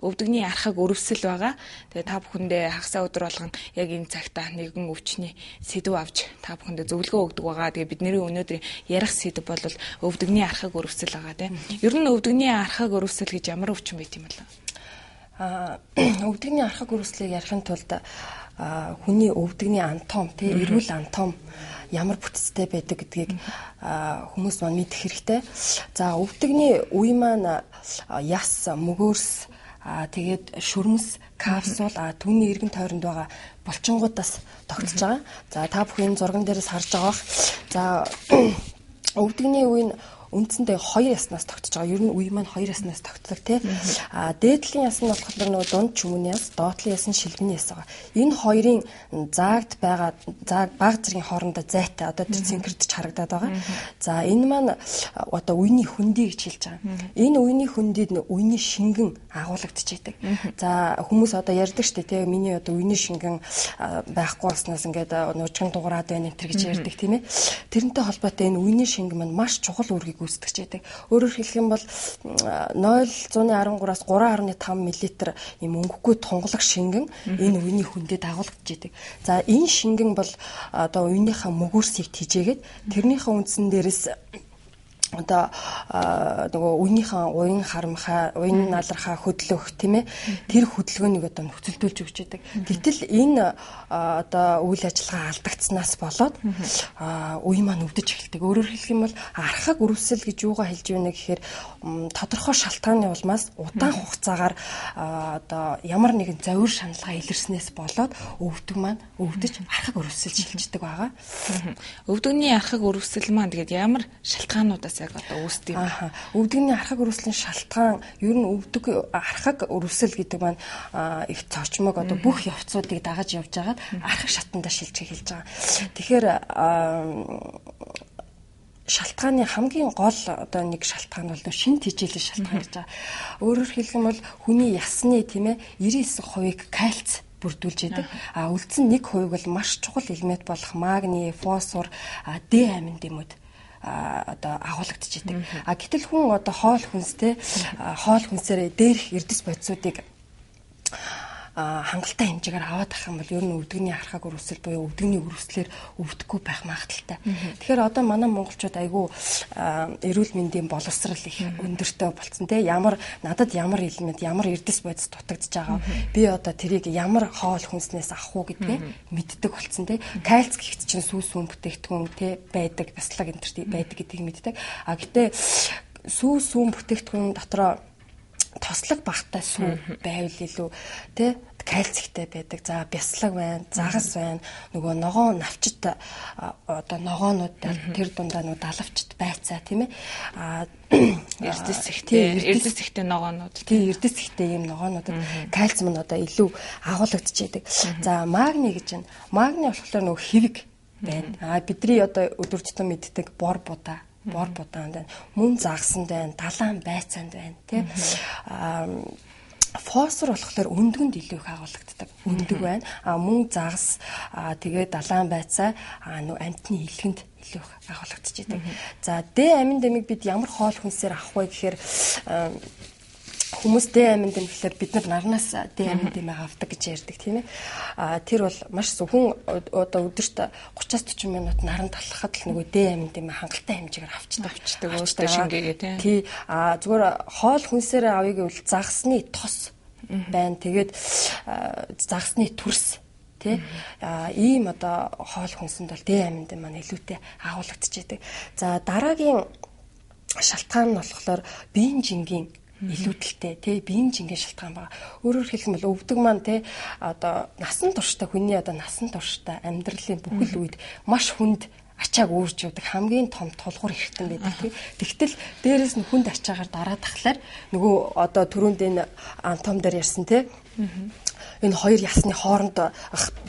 өвдөгний архаг өрөвсөл байгаа. Тэгээ та бүхэндээ хагасаа өдөр болгон яг энэ цагта нэгэн өвчний сэдв авч та бүхэндээ зөвлөгөө өгдөг байгаа. Тэгээ бидний өнөөдрийн ярих сэдв бол өвдөгний архаг өрөвсөл байгаа тийм. Ер нь өвдөгний архаг өрөвсөл гэж ямар өвчин байт юм бол? Өвдөгний архаг өрөвслийг ярихын тулд хүний өвдөгний анатом тийм эрүүл анатом ямар бүтцтэй байдаг гэдгийг хүмүүс маань мэдэх хэрэгтэй. За өвдөгний үе маань яс, мөгөөрс, тэгээд шүрмэс, капсул, түүний эргэн тойронд байгаа булчингуудаас тогтсож байгаа. За та бүхэн зурган дээрээс харж байгаа бах. За өвдөгний үе нь үндсэндээ 2 яснаас тогтож байгаа. Ер нь үе маань 2 яснаас тогтдог тий. Дээдлийн яс нь болохоор нөгөө дунд чүмүний яс, доотлын яс нь шилбэний яс байгаа. Энэ хоёрын заагд байгаа баг зэргийн хоорондоо зайтай одоо тэр цэнхэрдэж харагдаад байгаа. За энэ маань одоо үений хөндий гэж хэлж байгаа. Энэ үений хөндөд үений шингэн агуулгадчихийдэг. За хүмүүс одоо ярьдаг штэ тий. Миний одоо үений шингэн байхгүй болсноос ингээд нужган дуграад байна энэ гэж ярьдаг тийм ээ. Тэрнтэй холбоотой энэ үений шингэн маань маш чухал үүргийг үүсгэж байдаг. Өөрөөр хэлэх юм бол 0.13-аас 3.5 мл юм өнгөгүй тунгалаг шингэн энэ үений хүндэд агуулгадж байдаг. За энэ шингэн бол одоо үеийнхээ мөгөөрсийг тижээгээд тэрнийхээ үндсэн дээрээс одоо нөгөө үеийнхээ уян харамхаа, уян налархаа хөдлөх тийм ээ тэр хөдөлгөөнийг одоо нөхцөлдүүлж өгч байдаг. Гэтэл энэ одоо үйл ажиллагаа алдагдсанаас болоод үе маань өвдөж эхэлдэг. Өөрөөр хэлэх юм бол архаг өрөвсөл гэж юугаа хэлж байна гэхээр тодорхой шалтгааны улмаас удаан хугацаагаар одоо ямар нэгэн зовир шаналгаа илэрснээс болоод өвдөг маань өвдөж архаг өрөвсөлж шилждэг байгаа. Өвдөгний архаг өрөвсөл маань тэгээд ямар шалтгаануудаас одоо үүсдэг юм. Өвдөгний архаг өрөвслийн шалтгаан ер нь өвдөг архаг өрөвсөл гэдэг маань их цочмог одоо бүх явцуудыг дагаж явж байгаад архаг шатандаа шилжих хэлж байгаа. Тэгэхээр шалтгааны хамгийн гол одоо нэг шалтгаан бол шин тэжээлийн шалтгаан гэж байгаа. Өөрөөр хэлэх юм бол хүний ясны тийм ээ 99% кальц бүрдүүлж байдаг. Үлдсэн 1% бол маш чухал элемент болох магний, фосфор, Д амин дэмүүд одоо агуулгадж идэг. Гэтэл хүн одоо хоол хүнстэй хоол хүнсээр дээрх эрдэс бодисуудыг хангалттай хэмжээгээр аваад авах юм бол ер нь өвдөгний архаг өрөвсөл буюу өвдөгний өрөвслөөр өвдөхгүй байх магадaltaй. Тэгэхээр одоо манай монголчууд айгүй эрүүл мэндийн боловсрал их өндөртэй болцсон те надад ямар элемент ямар эрдэс бодис дутагдж байгаа би одоо тэрийг ямар хоол хүнснээс авах уу гэдгээ мэддэг болцсон те. Кальц гэхт чинь сүүс сүм бүтээгдэхүүн те байдаг бяцлаг энэ төр байдаг гэдгийг мэддэг. Гэтэ сүүс сүм бүтээгдэхүүн дотроо тослог багтай сүү байвал илүү тий кальц ихтэй байдаг. За бяцлаг байна, загас байна. Нөгөө ногоон навчит одоо ногоонууд тэр дундаа нөгөө далавчт байцаа тийм ээ. Эрдэс ихтэй ногоонууд. Тий эрдэс ихтэй юм ногоонуудад кальц мань одоо илүү агуулгадж байдаг. За магний гэж байна. Магний болохоор нөгөө хэвэг байна. Бидний одоо өдөр тутам мэддэг бор будаа байна, мөн загсанд байна, далайн байцаанд байна, тийм. Фосфор болохоор өндгөнд илүү их агуулгаддаг. Өндөг байна. Мөн загас тэгээд далайн байцаа амтны илгэнд илүү их агуулгадж идэг. За Д амин дэмийг бид ямар хоол хүнсээр авах вэ гэхээр хүмүүс Д амин дэм гэхээр бид нарнаас Д амин дэмээ авдаг гэж ярьдаг тийм ээ. Тэр бол маш зөвхөн одоо өдөрт 30-40 минут наран талхахад л нөгөө Д амин дэмээ хангалттай хэмжээгээр авчдаг өөртөө шингээгээ тийм. Тий. Зүгээр хоол хүнсээр авъя гэвэл загсны тос байна. Тэгээд загсны төрс тий. Ийм одоо хоол хүнсэнд бол Д амин дэм маань илүүтэй агуулгадж идэг. За дараагийн шалтгаан нь болохоор биеийн жингийн илүүдэлтэй тий биеийн жингийн шалтгаан байна. Өөрөөр хэлэх юм бол өвдөг маань тий одоо насан туршдаа хүний одоо насан туршдаа амьдралын бүхэл үед маш хүнд ачааг өөрж явдаг хамгийн том тулгуур хэрэгтэн байдаг тий. Тэгтэл дээрэс нь хүнд ачаагаар дараад тахлаар нөгөө одоо түрүүнд энэ антом дээр ярьсан тий энэ хоёр ясны хооронд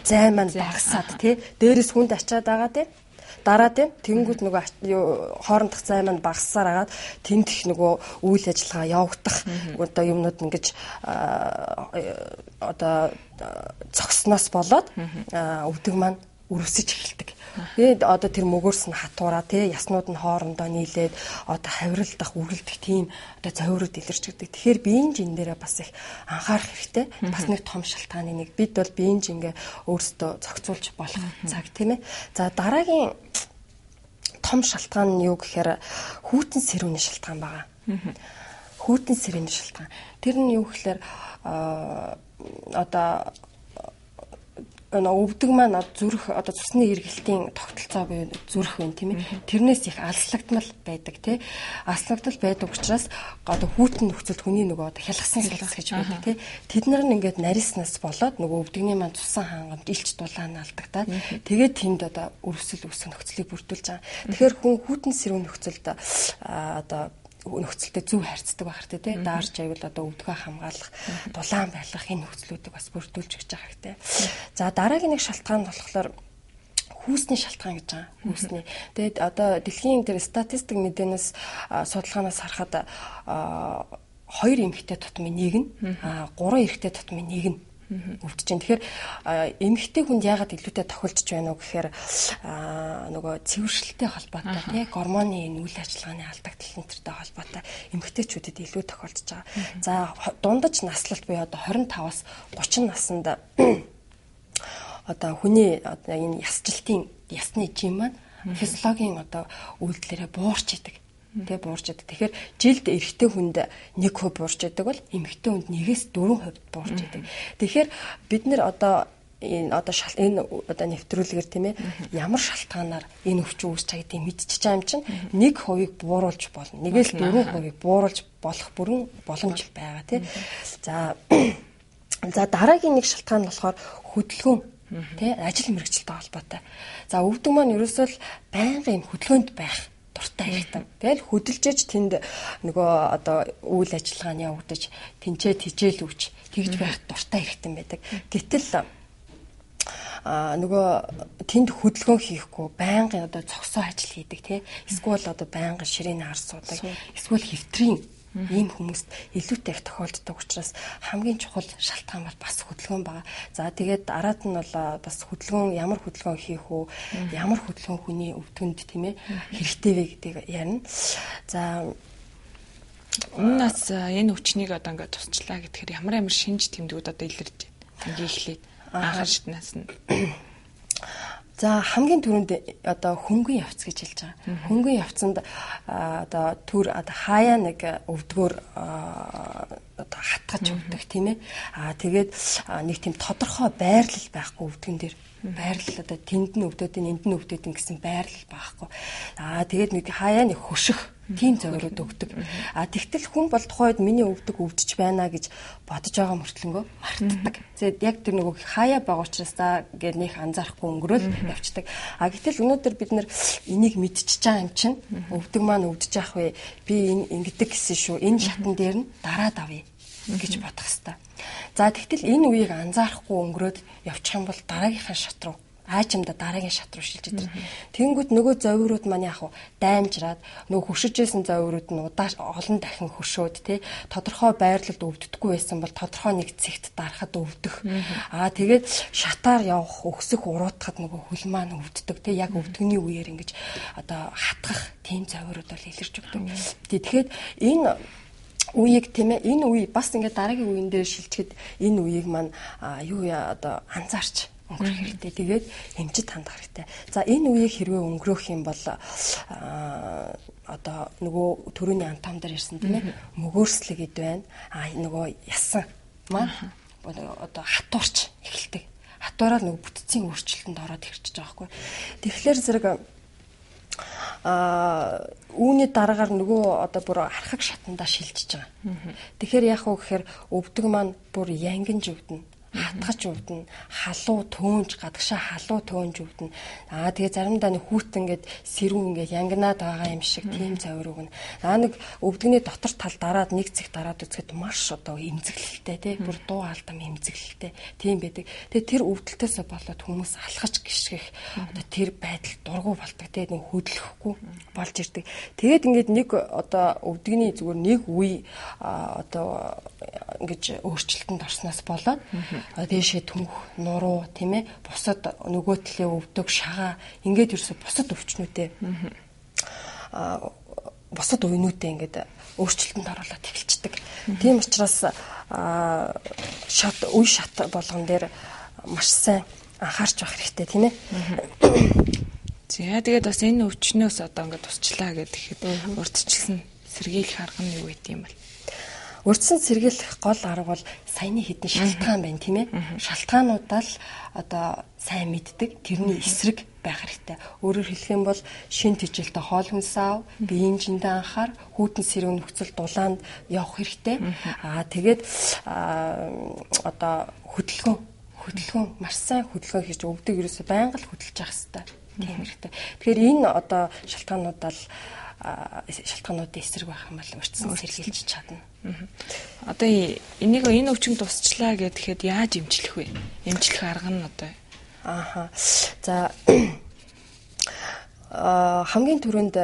зай маань багасаад тий дээрэс хүнд ачаад байгаа тий дараа тэнгүүд нөгөө хоорондох зай маань багассаар агаад тэмдэх нөгөө үйл ажиллагаа явагдах одоо юмнууд ингэж одоо цогсноос болоод өвдөг маань өрөвсөж эхэлдэг. Тэгээд одоо тэр мөгөөрс нь хатуураа тий яснууд нь хоорондоо нийлээд одоо хавиралдах, үргэлдэх тийм одоо зовирууд илэрч ирдэг. Тэгэхээр биеийн жин дээрээ бас их анхаарах хэрэгтэй. Бас нэг том шалтгааны нэг. Бид бол биеийн жингээ өөрсдөө зохицуулж болох цаг тийм ээ. За дараагийн том шалтгаан нь юу гэхээр хүйтэн сэрүүний шалтгаан байгаа. Хүйтэн сэрүүний шалтгаан. Тэр нь юу гэхээр одоо өвдөг маань зүрх одоо цусны эргэлтийн тогтолцоо буюу зүрх вэ тийм ээ. Тэрнээс их алслагдмал байдаг тий. Алслагдмал байдаг учраас одоо хүйтэн нөхцөлд хүний нөгөө одоо хялгсан салгас гэж байдаг тий. Тэд нар нь ингээд нариснаас болоод нөгөө өвдөгний маань цусан хангамж илч дулаан алдагдаад тэгээд тэнд одоо өрөвсөл үүсэх нөхцөлийг бүрдүүлж байгаа. Тэгэхээр хүн хүйтэн сэрүүн нөхцөлд одоо нөхцөлтэй зөв харьцдаг байх хэрэгтэй тий. Даарч аявал одоо өвдгөө хамгаалах, дулаан байлгах энэ нөхцлүүдийг бас бүрдүүлж өгч байгаа хэрэгтэй. За дараагийн нэг шалтгаан болохоор хүүсний шалтгаан гэж байгаа. Хүүсний. Тэгээд одоо дэлхийн тэр статистик мэдээнээс судалгаанаас харахад 2 эмэгтэй тутмын 1 нь 3 эрэгтэй тутмын 1 нь өвдөж байна. Тэгэхээр эмэгтэй хүнд яагаад илүүтэй тохиолдож байна уу гэхээр нөгөө цэвэршилтэй холбоотой тий гормоны энэ үйл ажиллагааны алдагдал энтертэй холбоотой эмэгтэйчүүдэд илүү тохиолдож байгаа. За дундаж наслалт буюу одоо 25-аас 30 наснд одоо хүний одоо энэ ясны жим маань физиологийн одоо үйлдэлээрээ буурч идэг. Тэ буурч идэг. Тэгэхээр жилд эрэгтэй хүнд 1% буурч идэг бол эмэгтэй хүнд 1-4% буурч идэг. Тэгэхээр бид нэр одоо энэ нэвтрүүлгээр тийм ээ ямар шалтгаанаар энэ өвчин үүсч байгааг мэдчихэж байгаа юм чинь 1% бууруулж болно. 1-4% бууруулж болох бүрэн боломж байгаа тийм. За дараагийн нэг шалтгаан нь болохоор хөдөлгөөн тий ажил мэргэжилтэй холбоотой. За өвдөг маань ерөөсөө байнгын хөдөлгөөнд байх дуртай хэрэгтэй. Тэгэл хөдөлж иж тэнд нөгөө одоо үйл ажиллагааны явагдаж тэнцээ тижээл өгч тэгж байх дуртай хэрэгтэй байдаг. Гэтэл нөгөө тэнд хөдөлгөөн хийхгүй байнгын одоо цогсоо ажил хийдэг тий. Эсвэл одоо байнгын ширээн харс суудаг. Эсвэл хэвтрийн ийм хүмүүст илүүтэй их тохиолддог учраас хамгийн чухал шалтгаан бол бас хөдөлгөөн байгаа. За тэгээд дараад нь бол бас хөдөлгөөн ямар хөдөлгөөн хийх үү, ямар хөдөлгөөн хүний өвдгөнд тийм ээ хэрэгтэй вэ гэдгийг ярина. За өмнөөс энэ өвчнийг одоо ингээд тусчлаа гэхээр ямар шинж тэмдгүүд одоо илэрч байна. Эхлээд анхаар шатнаас нь за хамгийн түрүүнд одоо хөнгөн явц гэж хэлж байгаа. Хөнгөн явцанд одоо түр одоо хаяа нэг өвдгөөр одоо хатгаж өгдөг тийм ээ. Тэгээд нэг тийм тодорхой байрлал байхгүй өвдгөн дээр байрлал одоо тэнд нь өвдөд энд нь өвдөд гэсэн байрлал байхгүй. Тэгээд нэг хаяа нэг хөших тийм зөвөрөд өгдөг. Тэгтэл хүн бол тухайд миний өвдөг өвдөж байна гэж бодож байгаа мөртлөнгөө мартдаг. Тэгээд яг тэр нөгөө хаяа байгаа учраас гэж нөх анзаарахгүй өнгөрөөл явцдаг. Гэтэл өнөөдөр бид нэр энийг мэдчихэж байгаа юм чинь өвдөг маань өвдөж явах вэ? Би энэ ингэдэг гэсэн шүү. Энэ шатан дээр нь дараад авъя гэж бодох хэвээр. За тэгтэл энэ үеийг анзаарахгүй өнгөрөөд явчих юм бол дараагийнхаа шат руу аажимда дараагийн шат руу шилжиж ирнэ. Тэнгүүд нөгөө зовирууд маань яг даймжраад нөгөө хөшөжсэн зовирууд нь олон дахин хөшөөд тий тодорхой байрлалд өвддөггүй байсан бол тодорхой нэг цэгт дарахад өвдөх. Тэгээд шатаар явах өксөх уруутахад нөгөө хөл маань өвддөг тий яг өвдгөний үеэр ингэж одоо хатгах тийм зовирууд бол илэрч өгдөг. Тэгэхээр энэ үеийг тийм ээ энэ үе бас ингээд дараагийн үеийн дээр шилжихэд энэ үеийг маань одоо анзаарч өнгөрөх хэрэгтэй. Тэгээд хэмжид хандах хэрэгтэй. За энэ үеийг хэрвээ өнгөрөх юм бол одоо нөгөө төрөний антом дээр ирсэн тийм ээ мөгөөрслөг гэд байна. Нөгөө ясан маань одоо хатуурч эхэлдэг. Хатуураад нөгөө бүтцийн өөрчлөлтөнд ороод ирчихэж байгаа байхгүй. Тэгэхээр зэрэг үүний дараагаар нөгөө одоо бүр архаг шатандаа шилжиж байгаа. Тэгэхээр яах вэ гэхээр өвдөг маань бүр янгинж өвдөнө. Хатгаж өвдөн, халуу төөнж, гадагшаа халуу төөнж өвдөн. Тэгээ заримдаа нэг хүүт ингээд сэрүүн ингээд янгинаад байгаа юм шиг тийм завир өгнө. Нэг өвдгөний дотор тал дараад нэг цэг дараад үзэхэд маш одоо эмзэглэлтэй тий бүр дуу алдам эмзэглэлтэй тийм байдаг. Тэгээ тэр өвдөлтөөсөө болоод хүмүүс алхаж гიშгэх одоо тэр байдал дургу болдог тий нэг хөдлөхгүй болж ирдэг. Тэгээд ингээд нэг одоо өвдгөний зүгээр нэг үе одоо ингэж өөрчлөлтөнд орсноос болоод дээшээ түнх, нуруу тийм ээ бусад нөгөө талын өвдөг, шагаа ингээд ерөөсө бусад өвчнүүдээ бусад үеинүүдээ ингээд өөрчлөлтөнд оруулаад эхэлчихдэг. Тийм учраас үе шат болгон дээр маш сайн анхаарч байх хэрэгтэй тийм ээ. За тэгээд бас энэ өвчнөөс одоо ингээд тусчлаа гэхэд урдчилсан сэргийлэх арга нь юу гэдэг юм бол? Урдсан сэргийлэх гол арга бол саяны хэдэн шалтгаан байна тийм ээ. Шалтгаануудаа л одоо сайн мэддэг, тэрний эсрэг байх хэрэгтэй. Өөрөөр хэлэх юм бол шин тэжээлтэй хоол хүнс аав, биеийн жиндээ анхаар, хүйтэн сэрүүн нөхцөл дулаанд явах хэрэгтэй. Тэгээд одоо хөдөлгөөн маш сайн хөдөлгөөн хийж өвдөг ерөөсөй байнга л хөдөлж явах хэрэгтэй. Тийм хэрэгтэй. Тэгэхээр энэ одоо шалтгаануудын эсрэг байх юм бол урьдчилан сэргийлж чадна. Одоо энэ өвчин тусчлаа гэхэд яаж эмчлэх вэ? Эмчлэх арга нь одоо За хамгийн түрүүнд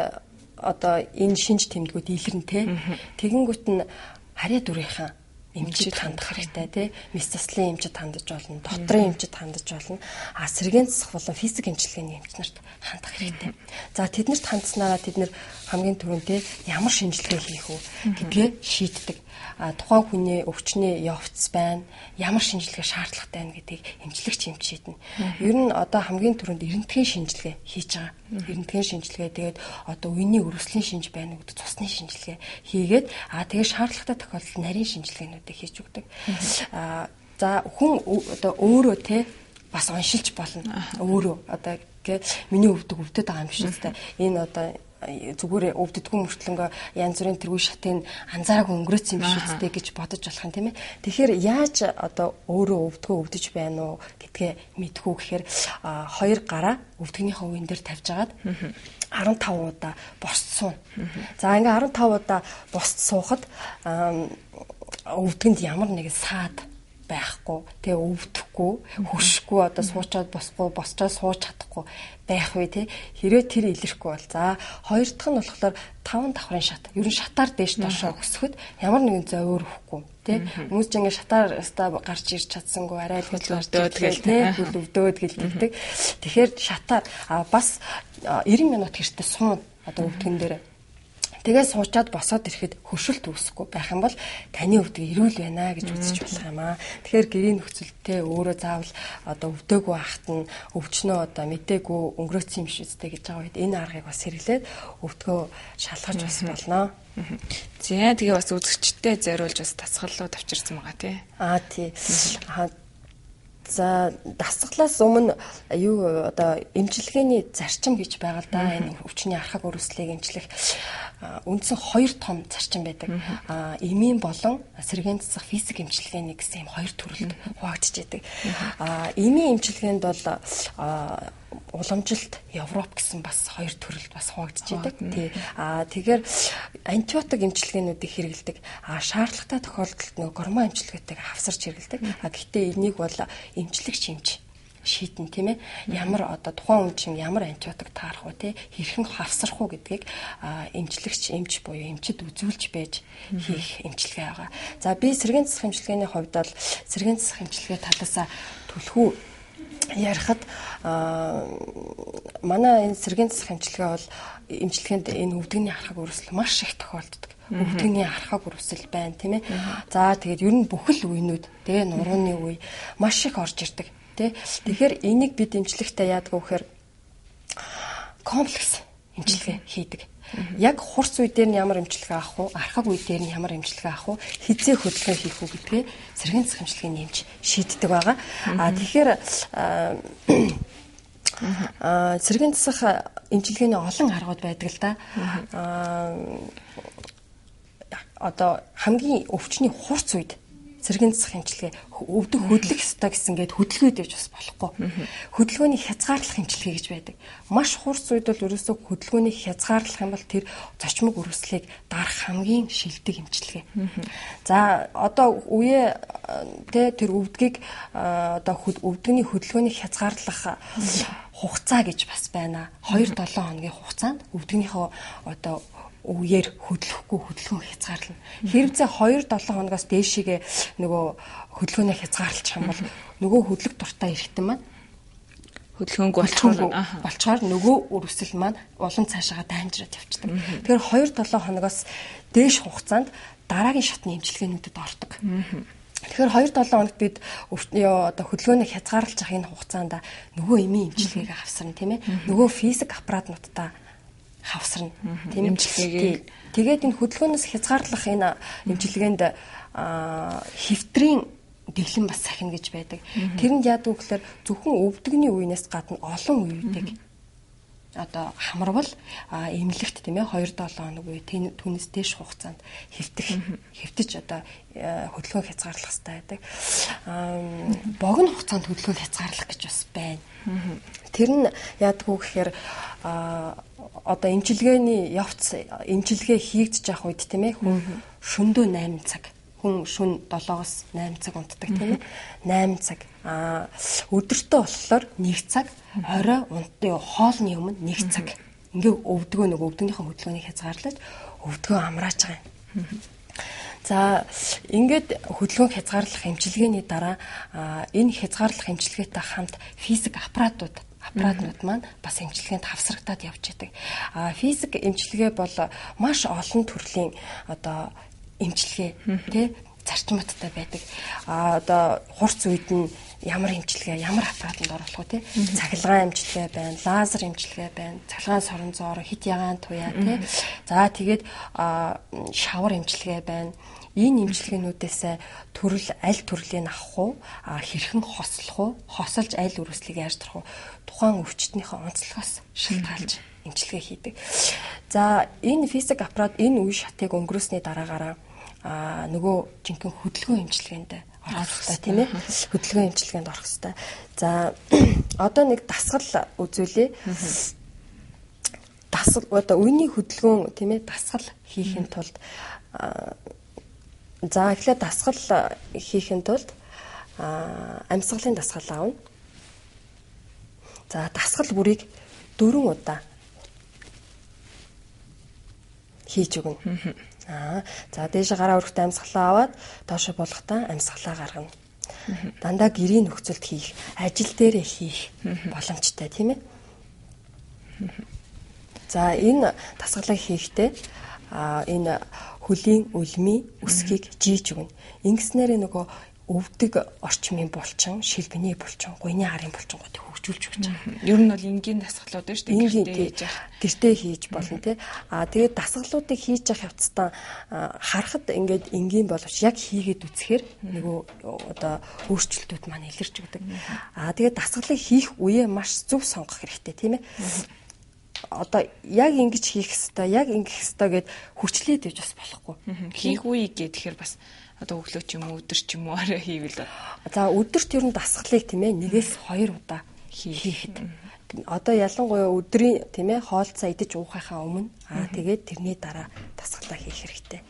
одоо энэ шинж тэмдгүүд илэрнэ те. Тэгэнгүүт нь харьяа дүрийнхэн эмчид хандах хэрэгтэй тий. Мэс заслын эмчид хандаж болно, дотрын эмчид хандаж болно. Сэргээн засах болон физик эмчилгээний эмч нарт хандах хэрэгтэй. За тэднэрт хандсанараа тэд нэр хамгийн түрүүндээ ямар шинжилгээ хийх үү гэдгээ шийддэг. Тухайн хүний өвчний явц байна, ямар шинжилгээ шаардлагатай байна гэдгийг эмчилэгч эмч шийднэ. Ер нь одоо хамгийн түрүүнд эрентгийн шинжилгээ хийж байгаа. Эрентгийн шинжилгээ тэгээд одоо үений өрөвслийн шинж байна гэдэг цусны шинжилгээ хийгээд тэгээд шаардлагатай тохиолдолд нарийн шинжилгээнүүдийг хийж өгдөг. За хүн одоо өөрөө те бас оншилж болно. Өөрөө одоо миний өвдөд байгаа юм шиг л та. Энэ одоо зүгээр өвддгүү мөртлөнгөө янз бүрийн тэргүй шатыг анзаараагүй өнгөрөөсөн юм шиг үстэй гэж бодож болох юм тийм ээ. Тэгэхээр яаж одоо өөрөө өвдөж байна уу гэдгээ мэдхүү гэхээр хоёр гараа өвдгөнийхөө үеийн дээр тавьж агаад 15 удаа босд суuna. За ингээ 15 удаа босд суухад өвдгөнд ямар нэгэн саад байхгүй, тэгээ өвдөхгүй, хөшөхгүй одоо суучаад босхгүй, босчоод сууж чадахгүй байх вэ те. Хэрвээ тэр илэрхгүй бол за хоёр дахь нь болохоор 5 давхрын шат. Ер нь шатаар дээш доошоо өсөхөд ямар нэгэн зовир өгөхгүй те. Хүмүүс ч ингээ шатаар өстө гарч ирч чадсангүй арай л гэж гарч ирдэг те. Өвдөөд гэлдэг. Тэгэхээр шатаар бас 90 минут хэртэ суун одоо өвдгөн дээр. Тэгээ суучаад босоод ирэхэд хөшөлт үүсэхгүй байх юм бол таны өвдөг эрүүл байна гэж үзэж болох юм аа. Тэгэхээр гэрийн нөхцөлтэй өөрөө заавал одоо өвдөөгүй байхад нь өвчнөө одоо мэдээгүй өнгөрөөцсөн юм шиг үстэй гэж байгаа үед энэ аргыг бас хэрэглээд өвдгөө шалгаж бас болно. За тэгээ бас үзэгчтэй зориулж бас дасгалууд авчирсан байгаа тий. Тий. За дасгалаас өмнө одоо эмчилгээний зарчим гэж байгаа л да. Энэ өвчний архаг өрөвслийг эмчлэх үндсэн хоёр том зарчим байдаг. Эмийн болон сэргээн засах физик эмчилгээний гэсэн юм хоёр төрөлд хуваагдж байдаг. Эмийн эмчилгээнд бол уламжилт Европ гэсэн бас хоёр төрөлд бас хуваагдж байдаг. Тэгэхээр антибиотик эмчилгээнүүдийг хэрэглэдэг. Шаардлагатай тохиолдолд нөгөө гормон эмчилгээтэйг хавсарч хэрэглэдэг. Гэхдээ энийг бол эмчилэгч эмч шийдэн тийм ээ. Ямар одоо тухайн хүн чинь ямар антибиотик таарах вэ те хэрхэн хавсрах уу гэдгийг эмчилэгч эмч буюу эмчид үзүүлж байж хийх эмчилгээ байгаа. За би сэргээн засах эмчилгээний хувьд бол сэргээн засах эмчилгээ талаасаа түлхүү ярихад манай энэ сэргээн засах эмчилгээ бол эмчилгээнд энэ өвдөгний архаг өрөвсөл маш их тохиолддог. Өвдөгний архаг өрөвсөл байна тийм ээ. За тэгээд ер нь бүхэл үеинүүд тэгээ нурууны үе маш их орж ирдэг. Тэгэхээр энийг бид эмчлэхдээ яадаг вэ гэхээр комплекс эмчилгээ хийдэг. Яг хурц үе дээр нь ямар эмчилгээ авах вэ? Архаг үе дээр нь ямар эмчилгээ авах вэ? Хизээ хөдөлгөөн хийх үү гэдгээ сэргээн засах эмчилгээний эмч шийддэг байгаа. Тэгэхээр сэргээн засах эмчилгээний олон аргууд байдаг л да. Одоо хамгийн өвчний хурц үед сэргээн засах эмчилгээ өвдөх хөдлөх ёстой гэсэн гээд хөдөлгөөд явж бас болохгүй. Хөдөлгөөний хязгаарлах эмчилгээ гэж байдаг. Маш хурц үед бол ерөөсөө хөдөлгөөний хязгаарлах юм бол тэр зочмог өрөвслийг дарах хамгийн шилдэг эмчилгээ. За одоо үе тэр өвдгийг одоо өвдөгний хөдөлгөөний хязгаарлах хугацаа гэж бас байна. 2-7 хоногийн хугацаанд өвдгнийхөө одоо үеэр хөдлөхгүй хөдөлгөөн хязгаарлана. Хэрвээ 2-7 хоногоос дээшээгээ нөгөө хөдөлгөөнөө хязгаарлах юм бол нөгөө хөдлөх дуртай эрхтэн маань хөдөлгөөнгүй болчоор нөгөө өрөвсөл маань улам цаашаа даймжраад явчихдаг. Тэгэхээр 2-7 хоногоос дээш хугацаанд дараагийн шатны эмчилгээнүүдэд ордог. Тэгэхээр 2-7 хоногт бид одоо хөдөлгөөнийг хязгаарлаж байгаа энэ хугацаанд нөгөө эмийн эмчилгээг авсарна тийм ээ. Нөгөө физик аппаратнуудаа хавсарна тийм эмчилгээгээ. Тэгээд энэ хөдөлгөөнөөс хязгаарлах энэ эмчилгээнд хэвтрийн дэглэм бас сахина гэж байдаг. Тэрэнд яадаг вэ гэхээр зөвхөн өвдөгний үеийнээс гадна олон үеийг одоо хамарвал эмнэлэгт тийм ээ 2-7 хоног үе түүнээс дээш хугацаанд хэвтэж одоо хөдөлгөөн хязгаарлах хэрэгтэй байдаг. Богино хугацаанд хөдөлгөөн хязгаарлах гэж бас байна. Тэр нь яадаг вэ гэхээр одоо эмчилгээний явц эмчилгээ хийгдэж явах үед тийм ээ хүн шөндөө 8 цаг хүн шөнө 7-оос 8 цаг унтдаг тийм ээ 8 цаг өдөртөө болохоор 1 цаг орой хоолны өмнө 1 цаг ингээ өвдгөө өвдгөнийхөө хөдөлгөөнийг хязгаарлаж өвдгөө амрааж байгаа юм. За ингээд хөдөлгөөн хязгаарлах эмчилгээний дараа энэ хязгаарлах эмчилгээтэй хамт физик аппаратнууд маань бас эмчилгээнд хавсрагдаад явж байдаг. Физик эмчилгээ бол маш олон төрлийн одоо эмчилгээ тий зарчмуудтай байдаг. Одоо хурц үед нь ямар эмчилгээ, ямар аппаратанд оруулах вэ тий? Цахилгаан эмчилгээ байна, лазер эмчилгээ байна, цахилгаан сорон зоор, хит ягаан туяа тий. За тэгээд шавар эмчилгээ байна. Энэ эмчилгээнүүдээс аль төрлийг авах уу, хэрхэн хослох уу, хосолж аль өрөслийг яаж дурах уу, тухайн өвчтнийхөө онцлогоос шалтгаалж эмчилгээ хийдэг. За энэ физик аппарат энэ үе шатыг өнгөрөөсний дараагаараа нөгөө жинхэнэ хөдөлгөөн эмчилгээнд орох хэрэгтэй тийм ээ. Хөдөлгөөн эмчилгээнд орох хэрэгтэй. За одоо нэг дасгал үзүүлээ. Дасгал одоо үений хөдөлгөөн тийм ээ дасгал хийхин тулд за эхлээд дасгал хийхин тулд амьсгалын дасгал аавна. За дасгал бүрийг 4 удаа хийж өгнө. За дээш гараа өрхтөө амьсгалаа аваад доошо болгохтаа амьсгалаа гаргана. Дандаа гэрийн нөхцөлд хийх, ажил дээрээ хийх боломжтой тийм ээ. За энэ дасгалыг хийхдээ энэ хөлийн үлмийн үсгийг жийж өгнө. Ингэснээр нөгөө өвдөг орчмын булчин, шилбэний булчин, гуйны харын булчингуудыг хөгжүүлж өгч байгаа. Ер нь бол энгийн дасгалууд байна шүү дээ. Гэртээ хийж болно тий. Тэгээд дасгалуудыг хийж явах явцдаа харахад ингээд энгийн боловч яг хийгээд үцхээр нөгөө одоо өөрчлөлтүүд маань илэрч өгдөг. Тэгээд дасгалыг хийх үеэ маш зөв сонгох хэрэгтэй тийм ээ. Одоо яг ингэж хийх хэвээр, яг ингэх хэвээр гэд хүчлээд иж бас болохгүй. Хийх үе гэхээр бас одоо өглөө ч юм уу өдөр ч юм уу арай хийвэл за өдөрт ер нь дасгалыг тийм ээ 1-2 удаа хийхэд одоо ялангуяа өдрийн тийм ээ хоол цаа идэж уухахаа өмнө тэгээд тэрний дараа дасгалаа хийх хэрэгтэй.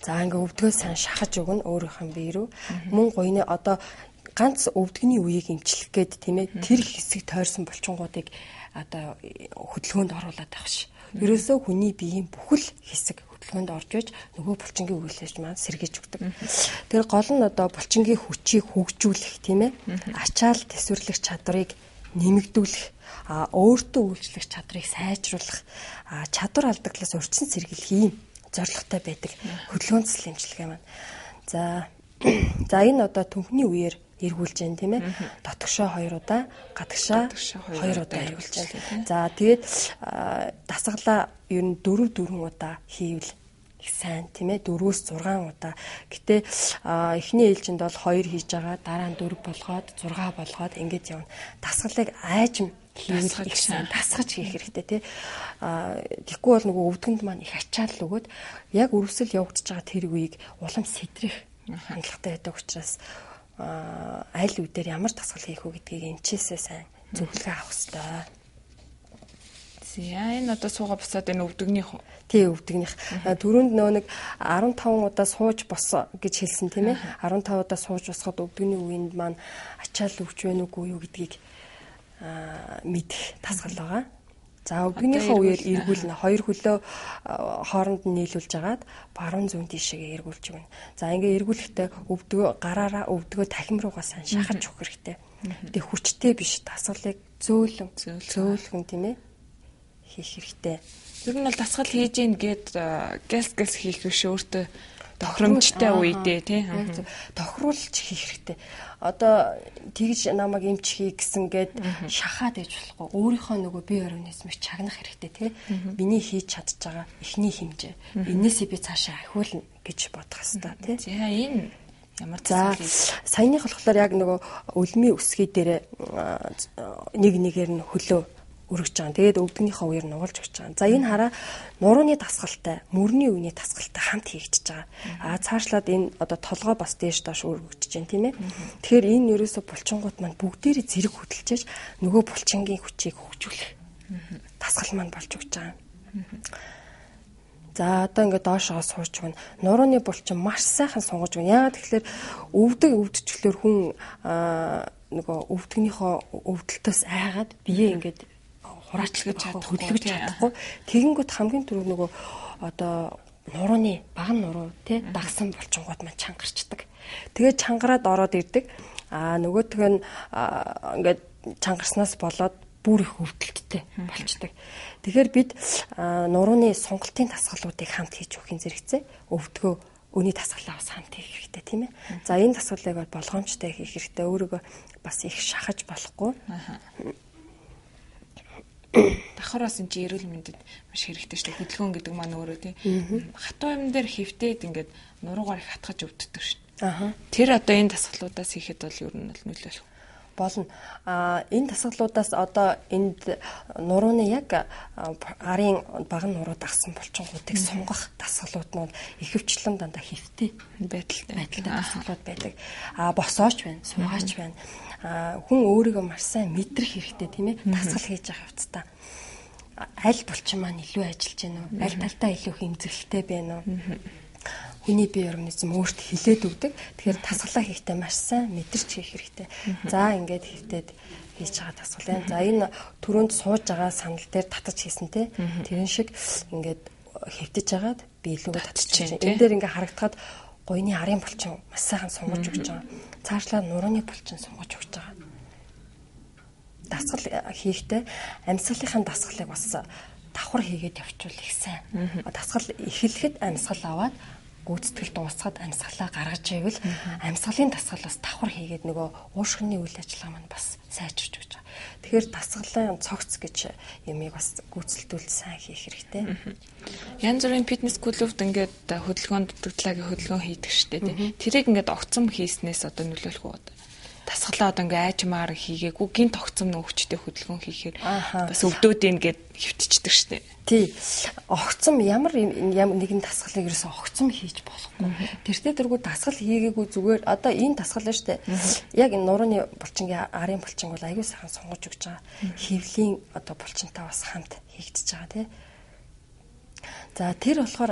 За ингээ өвдгөө сайн шахаж өгнө өөрийнхөө бие рүү. Мөн гуйны одоо ганц өвдгөний үеийг эмчлэх гээд тийм ээ тэр хэсэг тойрсон булчингуудыг одоо хөдөлгөөнд оруулаад авах ш. Ерөөсөө хүний биеийн бүхэл хэсэг хөдөлгөөнд орж иж нөгөө булчингийн үйлчлэж маань сэргийж өгдөг. Тэр гол нь одоо булчингийн хүчийг хөгжүүлэх тийм ээ ачаал төсвөрлөх чадварыг нэмэгдүүлэх өөртөө үйлчлэх чадрыг сайжруулах чадвар алдагдлаас урьдчилан сэргийлэх ийм зорилготой байдаг хөдөлгөөн засал эмчилгээ маань. За энэ одоо түнхний үеэр эргүүлж जैन тийм ээ. Дотгошоо 2 удаа, гадагшаа 2 удаа эргүүлж जैन. За тэгээд дасгалаа ер нь 4 удаа хийвэл их сайн тийм ээ. 4-6 удаа. Гэтэ эхний ээлжинд бол 2 хийж байгаа, дараа нь 4 болгоод 6 болгоод ингэж явна. Дасгалыг айжм хийх их сайн. Дасгаж хийх хэрэгтэй тий. Тэгэхгүй бол нөгөө өвдгөнд маань их ачаал өгөөд яг өрөвсөл явагдаж байгаа тэр үеийг улам сэтрэх хандлагатай байдаг учраас аль үдээр ямар дасгал хийх үү гэдгийг эмчээсээ сайн зөвлөгөө авах хэрэгтэй. За энэ одоо сууга босоод энэ өвдөгнийх үү? Тий, өвдөгнийх. Түрүүнд нөө нэг 15 удаа сууж босоо гэж хэлсэн тийм ээ. 15 удаа сууж босоход өвдөгний үеинд маань ачаал өгч байна уугүй юу гэдгийг мэдэх дасгал байгаа. За өвдөгнийхөө үеэр эргүүлнэ. Хоёр хөлөө хооронд нь нийлүүлж агаад баруун зүүн тишээгээ эргүүлж өгнө. За ингээ эргүүлэхдээ өвдгөө гараараа өвдгөө тахим руугаа сайн шахаж өгөх хэрэгтэй. Тэгээ хүчтэй биш дасгалыг зөөлөн тийм ээ хийх хэрэгтэй. Ер нь бол дасгал хийж ийн гээд гэлс хийх биш өөртөө тохиромжтой үедээ тий тохируулж хийх хэрэгтэй. Одоо тэгж намайг эмч хий гэсэн гээд шахаад ээж болохгүй. Өөрийнхөө нөгөө бие организмыг чагнах хэрэгтэй тий. Миний хийж чадж байгаа эхний хэмжээ. Энээсээ би цаашаа ахиулна гэж бодох хэрэгтэй тий. За энэ ямар дасгал саяных болохоор яг нөгөө өлмийн өсгий дээр нэг нэгээр нь хөлөө өргөж байгаа. Тэгээд өвдөгнийхөө үеэр нугалж өгч байгаа. За энэ хараа нурууны дасгалтай, мөрний үений дасгалтай хамт хийгдэж байгаа. Цаашлаад энэ одоо толгой бас дээш доош өргөгдөж байна тийм ээ. Тэгэхээр энэ ерөөсө булчингууд маань бүгдээрээ зэрэг хөдөлжээж нөгөө булчингийн хүчийг хөгжүүлэх дасгал маань болж өгч байгаа. За одоо ингээд доошоо сууж байна. Нурууны булчин маш сайхан сунгаж байна. Яагаад тэгэхээр өвдчихлөөр хүн нөгөө өвдөгнийхөө өвдөлтөөс айгаад бие ингээд хураачлах хөдөлгөж чадахгүй. Тэгэнгүүт хамгийн түрүү нөгөө одоо нурууны бага нуруу тий дагсан булчингууд маань чангарчдаг. Тэгээд чангараад ороод ирдэг. Нөгөөх нь ингээд чангарснаас болоод бүр их өвдөлттэй болчдөг. Тэгэхээр бид нурууны сунгалтын дасгалуудыг хамт хийж өгөхийн зэрэгцээ өвдгөө өний дасгалаа бас хамт хийх хэрэгтэй тийм ээ. За энэ дасгалыг болгоомжтой хийх хэрэгтэй. Өөрийгөө бас их шахаж болохгүй. Давхараас энэ чи эрүүл мэндэд маш хэрэгтэй шүү дээ. Хөдөлгөөн гэдэг маань өөрөө тийм хатуу юм дээр хөвтөөд ингээд нуруугаар их хатгаж өвддөг шүү дээ. Тэр одоо энэ дасгалуудаас хийхэд бол ер нь нөлөөлөх болно. Энэ дасгалуудаас одоо энд нурууны яг арын бага нуруу дагсан булчингуудыг сунгах дасгалууд нь ихэвчлэн дандаа хэвтэй байдалтай дасгалууд байдаг. Босооч байна, суугаач байна. Хүн өөрийгөө маш сайн мэдрэх хэрэгтэй тийм ээ. Дасгал хийж байгаа хэвцээ. Аль булчин маань илүү ажиллаж байна уу? Аль талдаа илүү хэмзэлтэй байна уу? Хүний бие организм өөрт хилээд өгдөг. Тэгэхээр дасгалаа хийхдээ маш сайн мэдэрч хийх хэрэгтэй. За ингээд хэвтээд хийж байгаа дасгал байна. За энэ түрүүнд сууж байгаа санал дээр татаж хийсэн те. Тэрэн шиг ингээд хэвтэж агаад би илүүгээ татчихжээ. Энэ дээр ингээд харагдахад гойны арын булчин маш сайхан сунгаж өгч байгаа. Цаашлаад нурууны булчин сунгаж өгч байгаа. Дасгал хийхдээ амьсгалынхаа дасгалыг бас давхар хийгээд явуул их сайн. Дасгал эхлэхэд амьсгал аваад гүйцэтгэл дуусгаад амьсгалаа гаргаж ивэл амьсгалын дасгал бас давхар хийгээд нөгөө уушгины үйл ажиллагаа маань бас сайжирч өгч байгаа. Тэгэхээр дасгалын цогц гэж юмыг бас гүйцэлдүүл сайн хийх хэрэгтэй. Янз бүрийн фитнес клубд ингээд хөдөлгөөнд дутаглагийн хөдөлгөөн хийдэг штэ тий. Тэрийг ингээд огцом хийснээс одоо нөлөөлөх үү? Дасгалаа одоо ингээд айчмаар хийгээгүй гин тогцом нөхчтэй хөдөлгөөн хийхээр бас өвдөөд ингээд хөвтчихдэг штэ. Тий. Огцом ямар нэгэн дасгалыг ерөөсө огцом хийж болохгүй. Тэртээ дэргүү дасгал хийгээгүй зүгээр одоо энэ дасгал нь штэ. Яг энэ нурууны булчингийн арын булчин бол аюу сайхан сунгаж өгч байгаа. Хөвлийн одоо булчинтай бас хамт хийгдэж байгаа тий. За тэр болохоор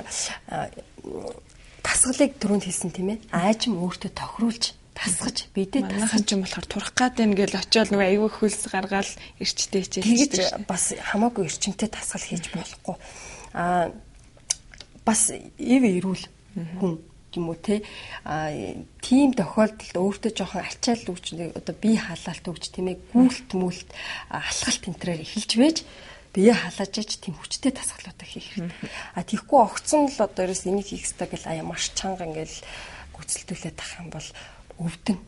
дасгалыг түрүүнд хийсэн тийм ээ. Айжм өөртөө тохируулж тасгаж бидэд манайхан ч юм болохоор турах гад байна гэж очиод нөгөө аюу хөлс гаргаал эрчтэй хичээлж тэгж бас хамаагүй эрчимтэй тасгал хийж болохгүй. Бас ив эрүүл хүн юм уу те тийм тохиолдолд өөртөө жоохон ачаал өгч одоо бие халаалт өгч тийм ээ гүйлт мүлт алхалт энтрээр эхэлж байж бие халааж ич тийм хүчтэй тасгалуудаа хийх хэрэгтэй. Тийхгүй огцон л одоо ерөөс энийг хийх хэрэгтэй гэл маш чанга ингээл гүйцэлдүүлээд тах юм бол өвдөн.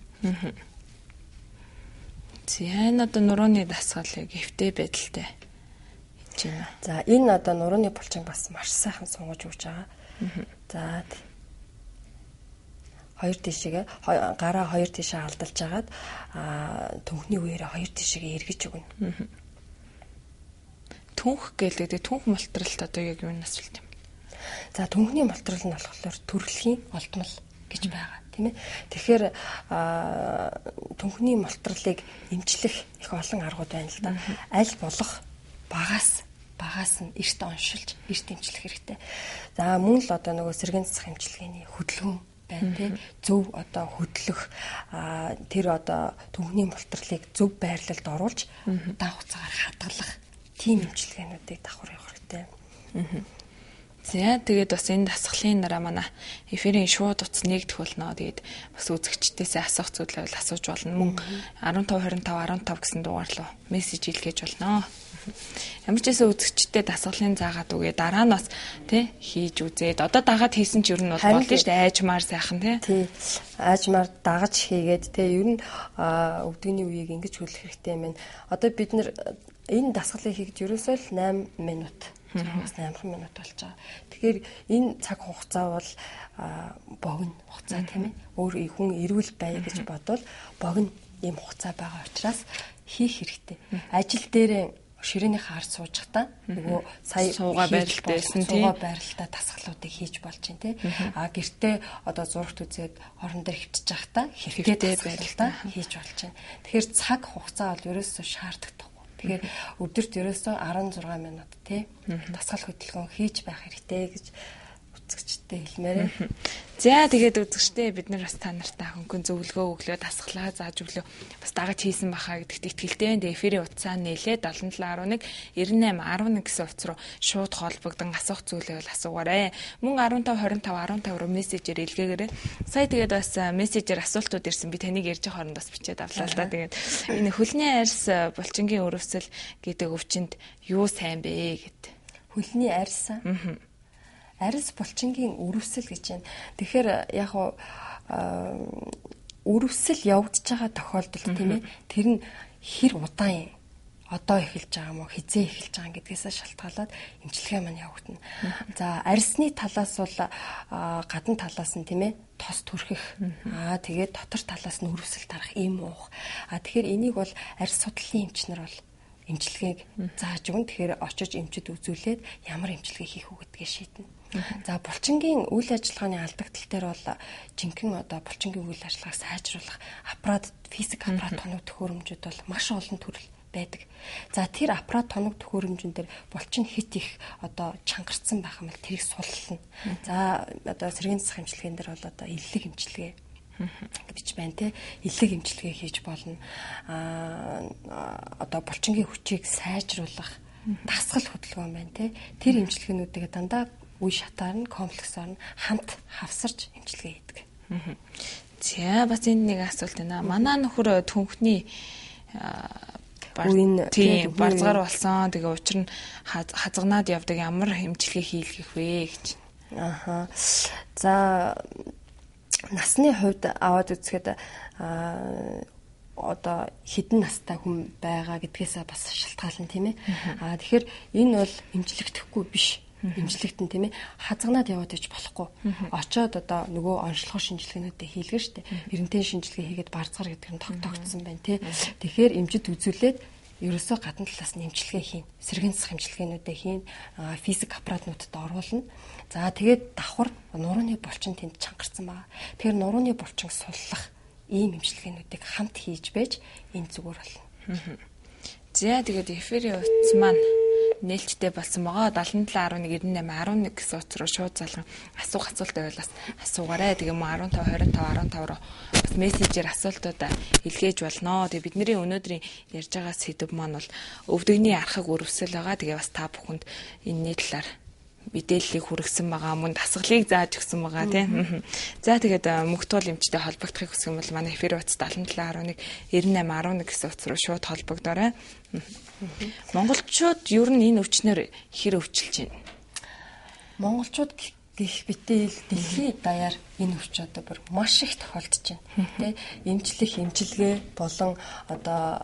Зэн одоо нурууны дасгалыг эвтэй байдалтай хийж байна. За энэ одоо нурууны булчин бас маш сайхан сунгаж өгч байгаа. За хоёр тишээгээ гараа хоёр тишээ алдалж агаад түнхний үеэрээ хоёр тишээгээ эргэж өгнө. Түнх гэлээ түнх молтролт одоо яг юу насвалт юм. За түнхний молтрол нь болохоор төрөлхийн олдмол гэж байгаа тийм ээ. Тэгэхээр түнхний молтрлыг эмчлэх их олон аргууд байна л да. Аль болох багаас нь эрт оншилж эрт эмчлэх хэрэгтэй. За мөн л одоо нөгөө сэргийн засах эмчилгээний хөдөлгөөн байна тийм. Зөв одоо хөдлөх тэр одоо түнхний молтрлыг зөв байрлалд оруулж удаан хугацаагаар хадгалах тийм эмчилгээнүүдийг давхар явах хэрэгтэй. За тэгээд бас энэ дасгалын дараа манай эфирийн шууд утас нэгдэх болно. Тэгээд бас үзэгчдээсээ асуух зүйлээ бол асууж болно. Мөн 15 25 15 гэсэн дугаар руу мессеж илгээж болно. Ямар ч байсан үзэгчдээ дасгалын заагаад үгээ дараа нь бас тий хийж үзээд одоо дагаад хийсэн ч ер нь бол болно шүү дээ. Айжмаар сайхан тий. Айжмаар дагаж хийгээд тий ер нь өвдөгний үеийг ингэж хүлэх хэрэгтэй юм байна. Одоо бид нэр энэ дасгалыг хийгд ерөөсөө л 8 минут. Бас 8 минут болж байгаа. Тэгэхээр энэ цаг хугацаа бол богино хугацаа тийм ээ. Өөр хүн эрүүл бай гэж бодвол богино ийм хугацаа байгаа учраас хийх хэрэгтэй. Ажил дээр ширээнийхээ ард суучихтаа нөгөө сая суугаа байралтайсэн тийм суугаа байралтаа дасгалуудыг хийж болж чинь тийм гэртээ одоо зурагт үзээд орон дээр хөвтөж байхдаа хэрэгтэй байралтаа хийж болж чинь. Тэгэхээр цаг хугацаа бол ерөөсөө шаарддаг. Тэгэхээр өдөрт ерөөсөө 16 минут тий дасгал хөдөлгөөн хийж байх хэрэгтэй гэж үзэгчтэй хэлмээрээ. За тэгээд үзэгчтэй бид нар бас та нартай хөнгөн зөвлөгөө өглөө дасгалаа зааж өглөө бас дагаж хийсэн бахаа гэдэгт итгэлтэй байна. Тэгээд эфирийн утсаа нээлээ 7711 98 11 гэсэн утас руу шууд холбогдсон асуух зүйлээ бол асуугаарай. Мөн 15 25 15 руу мессежээр илгээгээрэй. Сая тэгээд бас мессежээр асуултууд ирсэн. Би таныг ярьж байгаа хооронд бас бичээд авлаа л да. Тэгээд энэ хөлний арьс булчингийн өрөвсөл гэдэг өвчнөд юу сайн бэ гэд. Хөлний арьс арьс булчингийн өрөвсөл гэж байна. Тэгэхээр яг өрөвсөл явагдаж байгаа тохиолдолд тийм ээ тэр нь хэр удаан одоо эхэлж байгаа юм уу хизээ эхэлж байгаа гэдгээс шалтгаалаад эмчилгээ маань явагдана. За арьсны талаас бол гадна талаас нь тийм ээ тос түрхэх тэгээд дотор талаас нь өрөвсөл дарах ийм уух. Тэгэхээр энийг бол арьс судлалын эмчнэр бол эмчилгээг зааж өгнө. Тэгэхээр очиж эмчид үзүүлээд ямар эмчилгээ хийх үү гэдгээ шийднэ. За булчингийн үйл ажиллагааны алдагдал дээр бол жинхэнэ одоо булчингийн үйл ажиллагааг сайжруулах аппарат физик аппарат тоног төхөөрөмжүүд бол маш олон төрөл байдаг. За тэр аппарат тоног төхөөрөмжн дээр булчин хит их одоо чангарсан байх юм бол тэрийг суллана. За одоо сэргийн засах эмчилгээнд дээр бол одоо эллэг эмчилгээ гэж байна те эллэг эмчилгээ хийж болно. Одоо булчингийн хүчийг сайжруулах дасгал хөдөлгөөн байна те тэр эмчилгээнүүдийг дандаа үе шатаар нь комплексоор нь хамт хавсарч эмчилгээ хийдэг. За бас энд нэг асуулт байна. Манай нөхөр түнхний барзгаар болсон. Тэгээ учир нь хазганаад явдаг ямар эмчилгээ хийлгэх вэ гэж. За насны хувьд аваад үзэхэд одоо хэдэн настай хүн байгаа гэдгээсээ бас шалтгаална тийм ээ. Тэгэхээр энэ бол эмчлэгдэхгүй биш. Эмчлэгтэн тийм ээ хазганаад яваад иж болохгүй. Очоод одоо нөгөө онцлогоор шинжилгээнүүдээ хийлгэн штэ. Эрдэнэтэй шинжилгээ хийгээд барцгаар гэдэг нь тогтогдсон байна тий. Тэгэхээр эмчид үзүүлээд ерөөсөө гадна талаас нь эмчилгээ хийн. Сэргийн засах эмчилгээнүүдээ хийн. Физик аппаратнуудад оруулна. За тэгээд давхар нурууны булчин тэнд чангарсан байгаа. Тэгэхээр нурууны булчин суллах ийм эмчилгээнүүдийг хамт хийж байж энэ зүгээр болно. За тэгээд эфирийн утас маань нээлттэй болсон байгаа. 7711 98 11 гэсэн утас руу шууд залган асуух асуулт байвал бас асуугаарай. Тэгээ мөн 15 25 15 руу бас мессежээр асуултуудаа илгээж болно. Тэгээ бидний өнөөдрийн ярьж байгаа сэдв маань бол өвдөгний архаг өрөвсөл байгаа. Тэгээ бас та бүхэнд энэний талаар мэдээллийг хүргэсэн байгаа, мөн дасгалыг зааж өгсөн байгаа тийм. За тэгээд мөнхтуул эмчтэй холбогдохыг хүсэх юм бол манай эфир утас 7711 98 11 гэсэн утас руу шууд холбогдоорой. Монголчууд ер нь энэ өвчнөр хэр өвчлж байна? Монголчууд гэх битэл дэлхийн даяар энэ өвч одоо бүр маш их тохиолдож байна. Тэ эмчлэх эмчилгээ болон одоо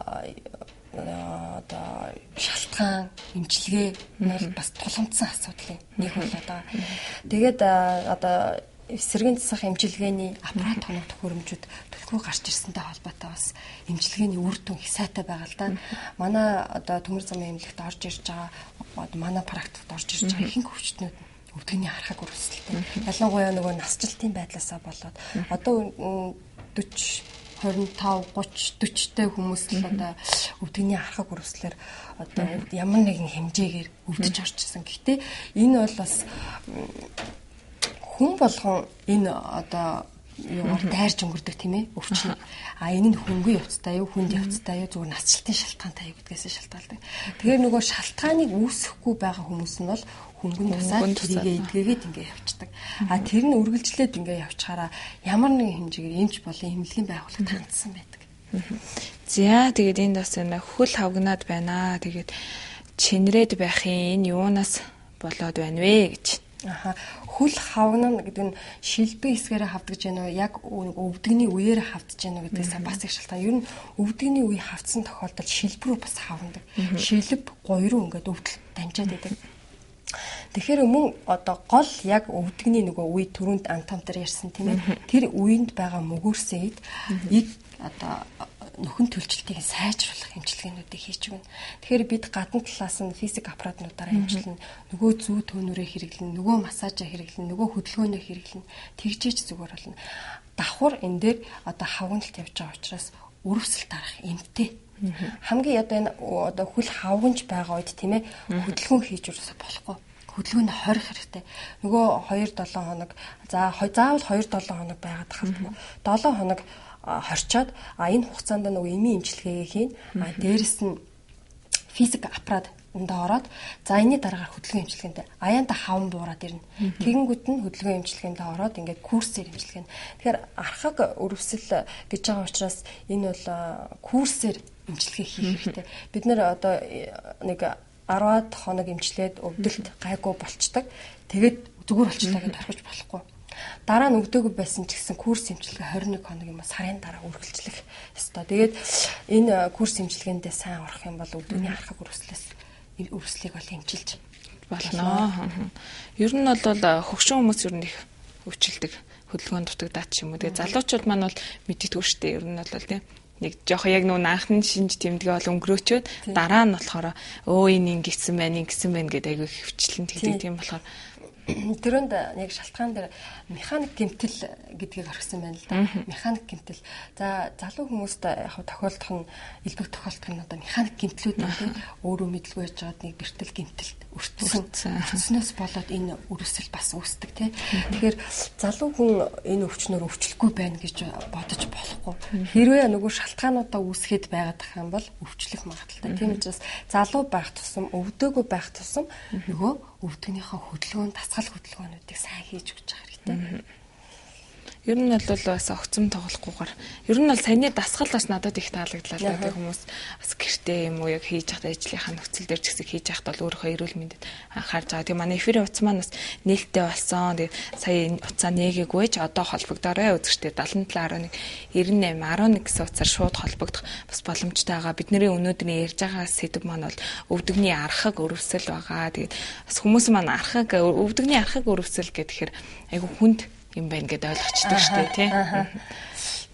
шалтгаан эмчилгээ нь бас тулгамдсан асуудлын нэг бол одоо тэгээд одоо сэргийн засах эмчилгээний аппарат тоног төхөөрөмжүүд төлхөө гарч ирсэнтэй холбоотой бас эмчилгээний үр дүн их сайтай байгаа л да. Манай одоо төмөр замын эмнэлэгт орж ирж байгаа манай практикт орж ирж байгаа ихэнх өвчтнүүд өвдөгний архаг өрөвсөлтэй. Ялангуяа нөгөө насжилтын байдлаасаа болоод одоо 40 25 30 40-тэй хүмүүс л одоо өвдөгний архаг өрөвслөөр одоо ямар нэгэн хэмжээгээр өвдөж орж ирсэн. Гэхдээ энэ бол бас хүн болгон энэ одоо юугаар дайрж өнгөрдөг тийм ээ өвчин. Энэ нь хөнгөн явцтай юу, хүнд явцтай юу, зүгээр насжилтын шалтгаантай юу гэдгээс шалтгаалдаг. Тэгэхээр нөгөө шалтгааныг үүсэхгүй байгаа хүмүүс нь бол хөнгөн тусаад тэрийгээ эдгээгээд ингээ явцдаг. Тэр нь үргэлжлээд ингээ явчихаараа ямар нэгэн хэмжээгээр эмч болон эмнэлгийн байгууллагад хандсан байдаг. За тэгээд энд бас хөл хавгнаад байна. Тэгээд чинрээд байхын энэ юунаас болоод байна вэ гэж. Хөл хавгна гэдэг нь шилбэг хэсгээрээ хавдгаж байна уу? Яг өвдөгний үеэр хавдж байна уу гэдгээс бас их шалтгаан. Ер нь өвдөгний үе хавдсан тохиолдолд шилбэг рүү бас хавнадаг. Шилбэг гоё руу ингээд өвдөлт дамжаад байдаг. Тэгэхээр мөн одоо гол яг өвдөгний нөгөө үе түрүүнд антом дээр ярьсан тийм ээ. Тэр үеинд байгаа мөгөөрсөйд одоо нөхөн төлжилтийг сайжруулах эмчилгээнүүдийг хийж өгнө. Тэгэхээр бид гадна талаас нь физик аппаратнуудаараа эмчилнэ, нөгөө зүү төөнүүрээ хэрэглэнэ, нөгөө массажаа хэрэглэнэ, нөгөө хөдөлгөөнөө хэрэглэнэ. Тэгжээж зүгээр болно. Давхар энэ дээр одоо хавгналт явж байгаа учраас өрөвсөл дарах эмтэй. Хамгийн одоо энэ одоо хөл хавганж байгаа үед тийм ээ хөдөлгөөн хийж өрөөсө болохгүй. Хөдөлгөөнд хорих хэрэгтэй. Нөгөө 2-7 хоног заавал 2-7 хоног байгаад хавдгүй. 7 хоног хорчоод энэ хугацаанд нөгөө эмийн эмчилгээгээ хийн. Дээрэс нь физик аппарат ороод энэний дараагаар хөдөлгөөн эмчилгээнд аяанда хаван буураад ирнэ. Тэгэнгүүт нь хөдөлгөөн эмчилгээнд ороод ингээд курсээр эмчилгээ. Тэгэхээр архаг өрөвсөл гэж байгаа учраас энэ бол курсээр эмчилгээ хийх хэрэгтэй. Бид нэр одоо нэг 10-аад хоног эмчлээд өвдөлт гайгүй болчдаг. Тэгээд зүгээр болчлаа гэж орхиж болохгүй. Дараа нь өвдөөгүй байсан ч гэсэн курс эмчилгээ 21 хоног юм сарын дараа үргэлжлэх ёстой. Тэгээд энэ курс эмчилгээндээ сайн орох юм бол өвдөгний архаг өрөвслийг бол эмчилж болно. Ер нь бол хөгшин хүмүүс ер нь их өвчлөдөг хөдөлгөөн дутагдаад ч юм уу. Тэгээд залуучууд маань бол мэддэггүй шүү дээ. Ер нь бол тийм нэг жоох яг нүүн анхны шинж тэмдгээ бол өнгөрөөчөөд дараа нь болохоор энэ ингэсэн байна гэдэг айгүй хөвчлэн тэгдэг тийм болохоор тэрөнд яг шалтгаан дээр механик гэмтэл гэдгийг орхисон байна л да. Механик гэмтэл. За залуу хүмүүст яг тохиолдох нь элбэг тохиолдох нь одоо механик гэмтлүүд нь тийм өөрөө мэдлгүй яж байгаад нэг бэртэл гэмтэлт өртсөнөөс болоод энэ өрөвсөл бас үүсдэг тийм. Тэгэхээр залуу хүн энэ өвчнөр өвчлөхгүй байна гэж бодож болохгүй. Хэрвээ нөгөө шалтгаануудаа үүсгээд байгаад ах юм бол өвчлөх магадaltaй. Тийм учраас залуу байх тусам өвдөөгүй байх тусам нөгөө өвдгөнийхөө хөдөлгөөн дасгал хөдөлгөөнүүдийг сайн хийж өгч байгаа хэрэгтэй. Ер нь бол бас огцом тоглохгүйгээр ер нь бол саяны дасгал бас надад их таалагдлаа. Тэгээд хүмүүс бас гэртээ юм уу яг хийж явахдаа ажлынхаа нөхцөл дээр ч гэсэн хийж явахдаа бол өөрөө эрүүл мэндэд анхаарж байгаа. Тэгээд манай эфирийн утас маань бас нээлттэй болсон. Тэгээд сая утсаа нээгээгүй ч одоо холбогдорой үзэгчтэй 7711 98 11 гэсэн утсаар шууд холбогдох бас боломжтой байгаа. Бидний өнөөдрийн ярьж байгаа сэдв маань бол өвдөгний архаг өрөвсөл байгаа. Тэгээд бас хүмүүс маань өвдөгний архаг өрөвсөл гэхээр айгу хүнд юм байна гэдээ ойлгочтой шүү дээ тий.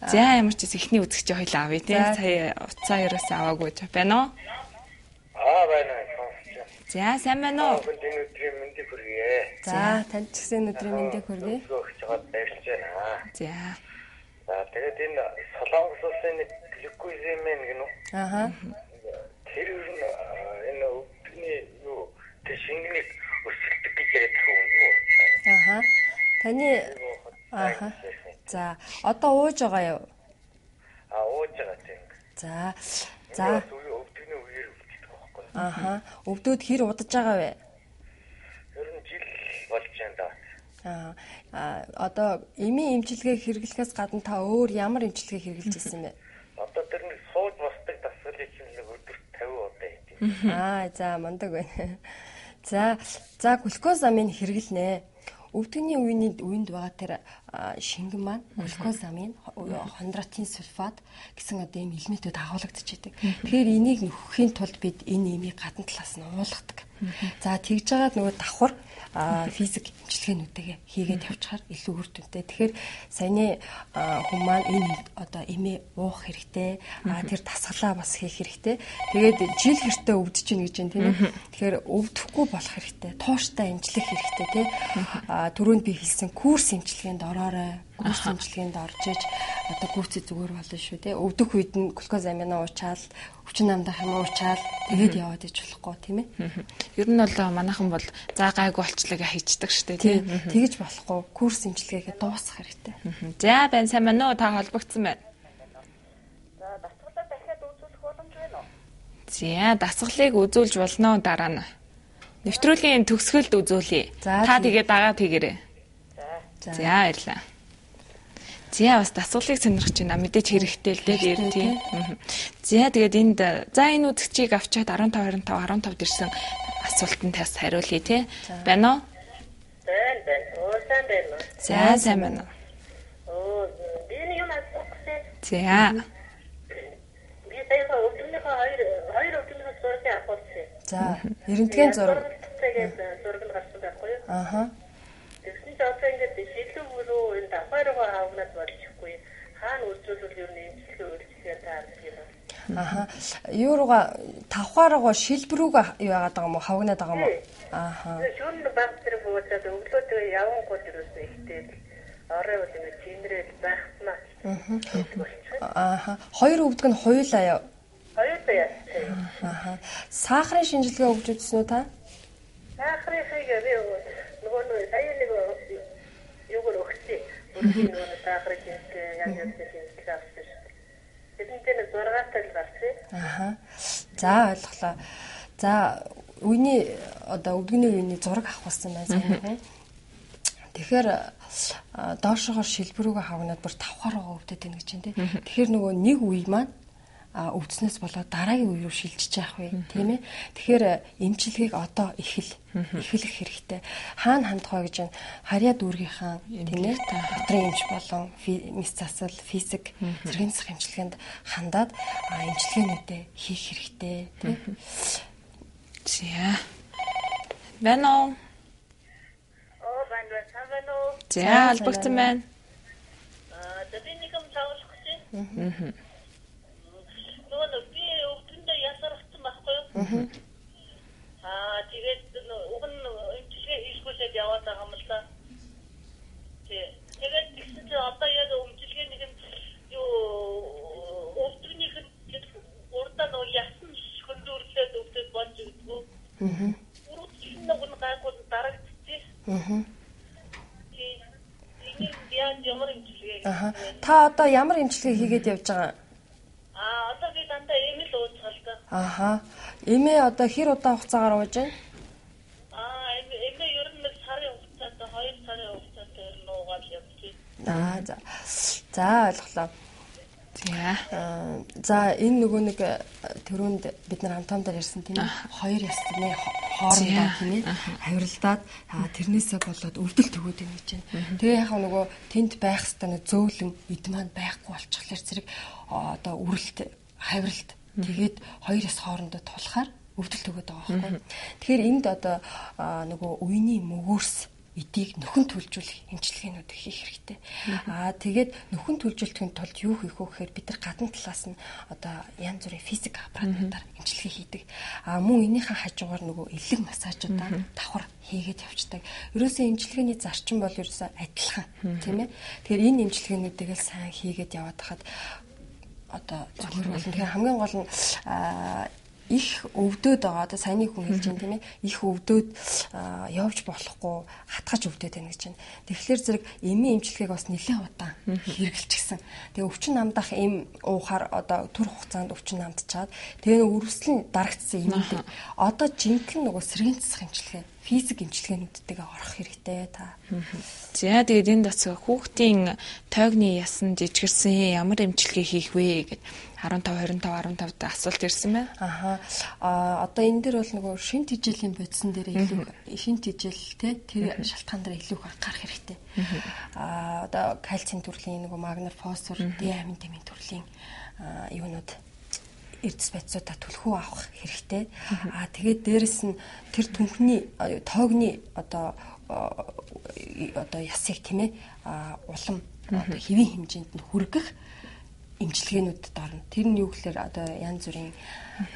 За ямар ч ихний үзэгч хоёул авъя тий. Сая уцаа ерөөсөө аваагүй байна уу? Байна. За сайн байна уу? Өдрийн мэндийг хүргэе. За танд ч гэсэн өдрийн мэндийг хүргэе. Өгч жагаад баярлж байна. За. За тэгээд энэ Солонгос улсын глюкоземэн гэнэ үү? Тэр энэ өвдөгний юу тэр шингэнийг өсөлтөг гэж яриад байгаа юм уу? Таны За одоо ууж байгаа юу? Ууж байгаа тийм. За өвдөгний үеэр өвддөг байхгүй. Өвдөөд хэр удаж байгаа вэ? Ер нь жил болж байна да. Одоо эмийн эмчилгээ хэрэглэхээс гадна та өөр ямар эмчилгээ хэрэглэж ирсэн бэ? Одоо тэр нэг сууж босдог дасгалыг нэг өдөрт 50 удаа хийдэг. За мундаг байна. За глюкозамин хэрэглэнэ. Өвдөгний үеинд байгаа тэр шингэн маань глюкозамин, хондроитин сульфат гэсэн одоо ийм элементүүд агуулгадчихэдэг. Тэгэхээр энийг нөхөхийн тулд бид энэ эмийг гадна талаас нь уулгадаг. За тэгж жагаад нөгөө давхар физик эмчилгээнүүдээ хийгээд явчихаар илүү үр дүнтэй. Тэгэхээр саяны хүн маань энэ одоо эмээ уух хэрэгтэй. Тэр дасгалаа бас хийх хэрэгтэй. Тэгээд жил гэртээ өвдөж гин гэж байна тийм ээ. Тэгэхээр өвдөхгүй болох хэрэгтэй. Тууштай эмчлэх хэрэгтэй тийм. Түрүүнд би хэлсэн курс эмчилгээнд ороорой. курс имчилгээнд орж иж одоо гүйцээ зүгээр болно шүү те. Өвдөх үед нь глюкоз амина уучаал, өвчин намдах юм уучаал тэгээд яваад иж болохгүй тийм ээ. Ер нь бол манайхан бол за гайгүй болчлоо гэж хийчдэг шүү дээ тийм. Тэгэж болохгүй. Курс имчилгээгээ дуусгах хэрэгтэй. За байна сайн байна уу? Та холбогдсон байна. За дасгалаа дахиад үзүүлэх боломж байна уу? За дасгалыг үзүүлж болно дараа нь. Нэвтрүүлгийн төгсгөлд үзүүлье. Та тэгээд дагаа тэгэрэй. За баярлалаа. За бас дасгалыг сонирхож байна. Мэдээж хэрэгтэй л дээ тийм. За тэгээд энд энэ үзэгчийг авчаад 15 25 дэрсэн асуултанд бас хариулъя тий. Байна уу? Байна. Сайн байна. За сайн байна. Би юм асуусан. За. Би сая өвдөлтийнхөө хоёр өвдөлтийнхөө зургийг авахсан. За, эрентгийн зураг. Тэгээд зураг нь гарсан байхгүй юу? Аха. Тэгсэн чинь одоо ингээд шилдэг рүү энэ давхаргаа авнаад болчихгүй. Хаана үзүүлвэл юу нэг имчилгээ үйлчлэгээ таардаг юм байна. Аха. Юурууга тавхааргаа шилбэрүүгээ юу яагаад байгаа юм уу? Хавгнаад байгаа юм уу? Аха. Шүүн баг зэрэг бууцаад өглөөдөө явангууд юусэн ихтэй. Орой бол ингээд чинрэл байхмаа. Аха. Хоёр өвдөг нь хоёулаа яа. Хоёулаа яасан. Аха. Сахарын шинжилгээ өгч үзсэн үү та? Сахарыг нөгөө сая нэг юугаар өгсөн. Өөрийн нөгөө сахарын шинжилгээ яг шинжилгээ авсан шүү. Тэднийтэй 6-аатай л гарсан. Аха. За ойлголоо. За үений одоо өвдөгний үений зураг авах болсон байна сайн. Тэгэхээр доошогоор шилбэрүүгээ хавнаад бүр тавхаараа өвдөд байна гэж байна тий. Тэгэхээр нөгөө нэг үе маань өвдснөөс болоод дараагийн үе рүү шилжиж явах вэ тийм ээ. Тэгэхээр эмчилгээг одоо эхлэх хэрэгтэй. Хаана хандах вэ гэж байна. Харьяа дүүргийнхаа тийм ээ. Дотрын эмч болон мэс засал, физик, зэргийн засах эмчилгээнд хандаад эмчилгээнүүдээ хийх хэрэгтэй тийм. За. Байна уу? Байна. Сайн байна уу? За, албагтсан байна. Би нэг юм таавах гэсэн. Нөгөө би өвдөндөө ясархсан байхгүй юу? Тэгээд уг нь эмчилгээ хийшгүүлээд яваад байгаа юм л да. Тэгээд тэгсэн чинь одоо яг эмчилгээ нэг юу өвдөнийх нь урдаа нөгөө ясан хөндөрлөөд өвдөд болж өгдгөө. Үргэлжлэн нөгөө гайгүй дарагдчих. Ямар эмчилгээ? Та одоо ямар эмчилгээ хийгээд явж байгаа? Одоо би дандаа эмэл ууцгаал та. Аха. Эмээ одоо хэр удаан хугацаагаар ууж байна? Эмээ ер нь нэг сарын хугацаатай 2 сарын хугацаатай ер нь уугаад явчих. За ойлголоо. За энэ нөгөө нэг төрөнд бид нар хамтаамдаар ярьсан тийм ээ. Хоёр ясны хоорондоо тийм ээ хавиралдаад тэрнээсээ болоод өвдөл төгөөд байна гэж байна. Тэгээ яг нөгөө тэнд байх хэвээр зөөлөн эд маань байхгүй болчихлоор зэрэг одоо үрэлт хавиралт тэгээд хоёр яс хоорондоо тулахаар өвдөл төгөөд байгаа байхгүй. Тэгэхээр энд одоо нөгөө үений мөгөөрс эдийг нөхөн төлжүүлэх эмчилгээнүүд хийх хэрэгтэй. Тэгээд нөхөн төлжүүлэхийн тулд юу хийх вэ гэхээр бид нар гадна талаас нь одоо янз бүрийн физик аппаратуудаар эмчилгээ хийдэг. Мөн энийхэн хажуугаар нөгөө элэг массажуудаар давхар хийгээд явцдаг. Ерөөсөө эмчилгээний зарчим бол ерөөсөө адилхан тийм ээ. Тэгэхээр энэ эмчилгээнүүдийг л сайн хийгээд яваад хахад одоо зүгээр болно. Тэгэхээр хамгийн гол нь их өвдөд байгаа. Одоо саяны хүн хэлж байна тийм ээ. Их өвдөд явж болохгүй хатгаж өвдөд байна гэж байна. Тэгэхээр зэрэг эмийн эмчилгээг бас нэлээд удаан хэрэгжилчихсэн. Тэгээ өвчин намдах эм уухаар одоо төр хугацаанд өвчин намдчаад тэгээ өрөвслэн дарагдсан эмүүдийг одоо жинхэнэ нөгөө сэргийн засах эмчилгээ, физик эмчилгээнүүдтэйгээ орох хэрэгтэй та. За тэгээд энэ дацгаа хүүхдийн тойгны ясан жижигэрсэн ямар эмчилгээ хийх вэ гэд 15 25 асуулт ирсэн байна. Одоо энэ дээр бол нөгөө шин тижилийн бодисон дээр илүү шин тижил те тэр шалтгаан дээр илүү анхаарах хэрэгтэй. Одоо кальцийн төрлийн нөгөө магнер, фосфор, диамин дэмийн төрлийн юунууд эрдэс бодисуудаа түлхүү авах хэрэгтэй. Тэгээд дээрэс нь тэр түнхний тоогны одоо ясыг тийм ээ улам одоо хэвийн хэмжээнд нь хүргэх эмчилгээнүүдэд орно. Тэр нь юу гэхээр одоо янз бүрийн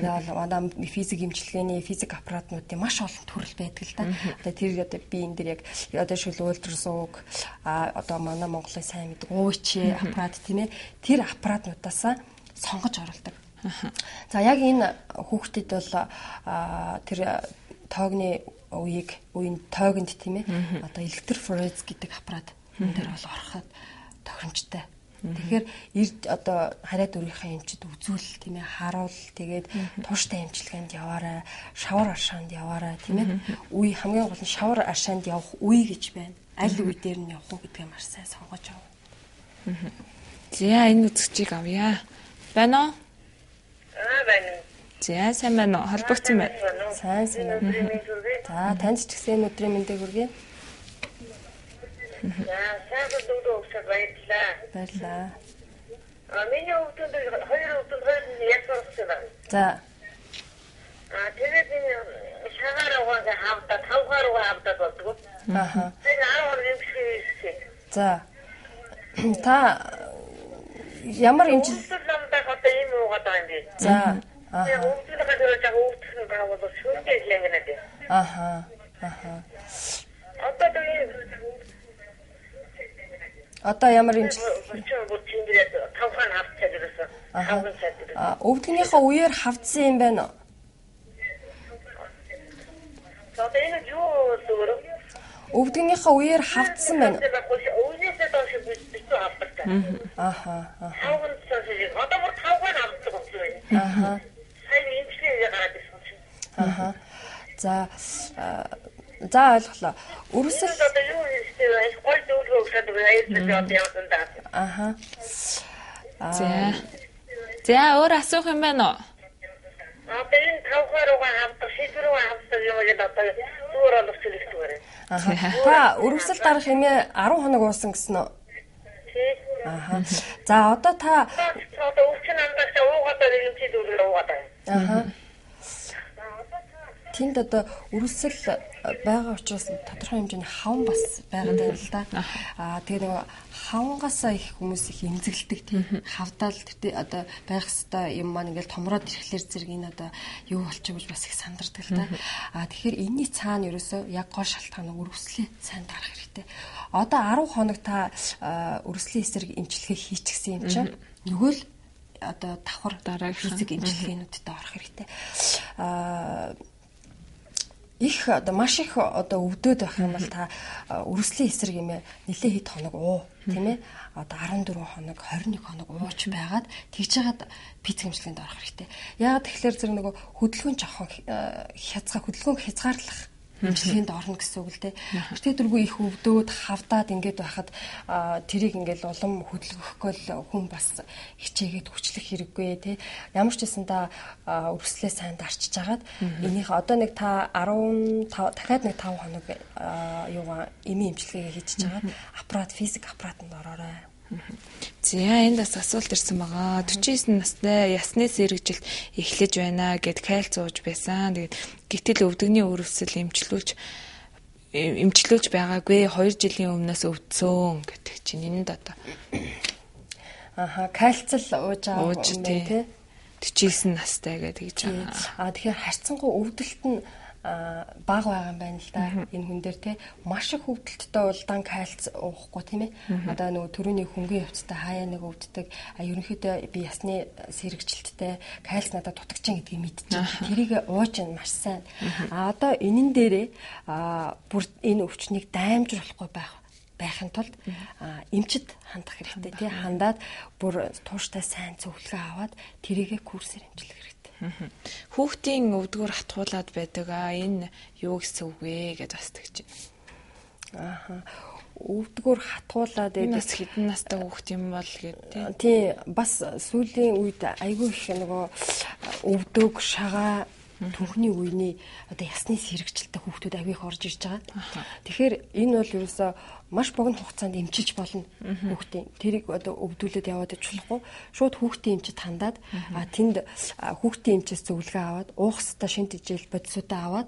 одоо физик эмчилгээний физик аппаратнуудын маш олон төрөл байдаг л да. Одоо тэр одоо би энэ дэр яг одоо шил ультразвук одоо манай Монголын сайн мэддэг УЧ аппарат тийм ээ. Тэр аппаратнуудаас сонгож оруулдаг. За яг энэ хүүхдэд бол тэр тоогны үеийн тоогонд тийм ээ одоо электрофорез гэдэг аппарат энэ дээр бол ороход тохиромжтой. Тэгэхээр одоо хараад өрийнхээ эмчид үзүүл тийм ээ харуул тэгээд тууштай эмчилгээнд яваарай, шавар аршаанд яваарай тийм ээ. Үе хамгийн гол нь шавар аршаанд явах үе гэж байна. Аль үе дээр нь явах уу гэдгийг маш сайн сонгож авах. За энэ үзэгчийг авъя. Байна уу? Байна. За сайн байна уу? Холбогдсон байна. Сайн. За танд ч гэсэн өдрийн мэндийг хүргэе. Сайн дөрөв өгсөж баярлаа. Миний өвдөнд хоёр нь яг сурсан. За. Тэгээд энэ шагараа хавтаа тавхаараа хавтаа болдгоо. Тэгээд 10 эмчилгээ. За. Та ямар эмчилгээ намдаа одоо юм уугаад байгаа юм би. За. Тэгээд өвдөнд хадгалж байгаа өвдсөн байгаа бол шүнтэй лэнгэнэ. Одоо ямар эмчилгээ? Тавхан хавцаад ирсэн. Өвдгөнийхөө үеэр хавцсан юм байна уу? Одоо энэ юу зүгээр? Өвдгөнийхөө үеэр хавцсан байна. Үеэсээ доош битүү хавцдаг. Тавхан цаашаа одоо бүр тавхан хавцдаг болсон. Сайн эмчилгээ гараад ирсэн. За ойлголоо. Өрөсөл одоо юу хийх вэ? Гол зөвлөгөө өгсөд баярлалаа явуулсан даа. За өөр асуух юм байна уу? Одоо энэ тавхаараа хавтах шийдвэрээ хавтах юм гээд одоо зүгээр олох хэлэхтүүгээр. Та өрөсөл дарах хэмээ 10 хоног уусан гэсэн үү? За одоо та одоо өвчин амдагч уугаад байгаа юм чи дүрээ уугаад байгаа. Тэнд одоо өрөсөл байгаа учраас тодорхой хэмжээний хавн бас байгаад байна л да. Тэгээ нэг хавнгаасаа их хүмүүс их эмзэглэдэг тийм хавдаал тэр одоо байх хэвээр юм маань ингээл томроод ирэхлээр зэрэг энэ одоо юу болчих гэж бас их сандардаг л да. Тэгэхээр энэний цаана ерөөсөө яг гол шалтгаан нь өрөслөө сайн дарах хэрэгтэй. Одоо 10 хоног та өрөслийн эсрэг эмчилгээ хийчихсэн юм чинь нөгөө л одоо давхар дараа физик эмчилгээнүүдэд орох хэрэгтэй. Их одоо маш их одоо өвдөд байх юм бол та өрөслийн эсрэг юм нэлээ хэд хоног уу тийм ээ одоо 14 хоног 21 хоног ууж байгаад тэгж жагаад физик эмчилгээнд орох хэрэгтэй. Яагаад тэгэхээр зэрэг нөгөө хөдөлгөөн жоохон хөдөлгөөн хязгаарлах эмчилгээнд орно гэсэн үг л дээ. Тэртээ дөрвөө их өвдөөд хавдаад ингээд байхад тэрийг ингээд улам хөдөлгөхгүй л хүн бас хичээгээд хүчлэх хэрэггүй тий. Ямар ч гэсэн та өрсөлөө сайн дарчиж агаад энийх одоо нэг та 15 дахиад нэг 5 хоног юугаа эми эмчилгээгээ хийж чагаад аппарат физик аппаратанд ороорой. За энд бас асуулт ирсэн байгаа. 49 настай ясны сэргэжилт эхлэж байна гэд кальц ууж байсан. Тэгээд гэтэл өвдөгний өрөвсөл эмчлүүлж байгаагүй 2 жилийн өмнөөс өвдсөн гэдэг чинь энд одоо кальц л ууж байгаа юм байна тий. 49 настай гэдэг гэж байгаа. Тэгэхээр харьцангуй өвдөлт нь баг байгаа юм байна л да. Энэ хүн дээр те маш их хөвдөлттэй улдаан кальц уухгүй тийм ээ. Одоо нөгөө төрөний хөнгөн явцтай хаяа нэг өвддөг. Ерөнхийдөө би ясны сэргэжилттэй кальц надад дутагчин гэдгийг мэдчихээн. Тэрийг ууж маш сайн. Одоо энэн дээрээ бүр энэ өвчнийг даймжруулахгүй байхын тулд эмчит хандах хэрэгтэй тий. Хандаад бүр тууштай сайн зөвлөгөө аваад тэрийгэ курсээр эмчлэх хэрэгтэй. Хүүхдийн өвдгөр хатгуулаад байдаг. Энэ юу гэсэн үг вэ гэж бас тэгж байна. Өвдгөр хатгуулаад байдаг. Нас хэдэн настай хүүхд юм бол гэдэг тий. Бас сүүлийн үед айгүй их нөгөө өвдөг шагаа Түүхний үений одоо ясны сэргэгчлэлтэй хүүхдүүд авих орж ирж байгаа. Тэгэхээр энэ бол ерөөсөө маш богино хугацаанд эмчилж болно хүүхдийн. Тэрийг одоо өвдүүлээд яваад ич болохгүй. Шууд хүүхдийн эмчит хандаад тэнд хүүхдийн эмчээс зөвлөгөө аваад уухстай шинэ тижэл бодисуудаа аваад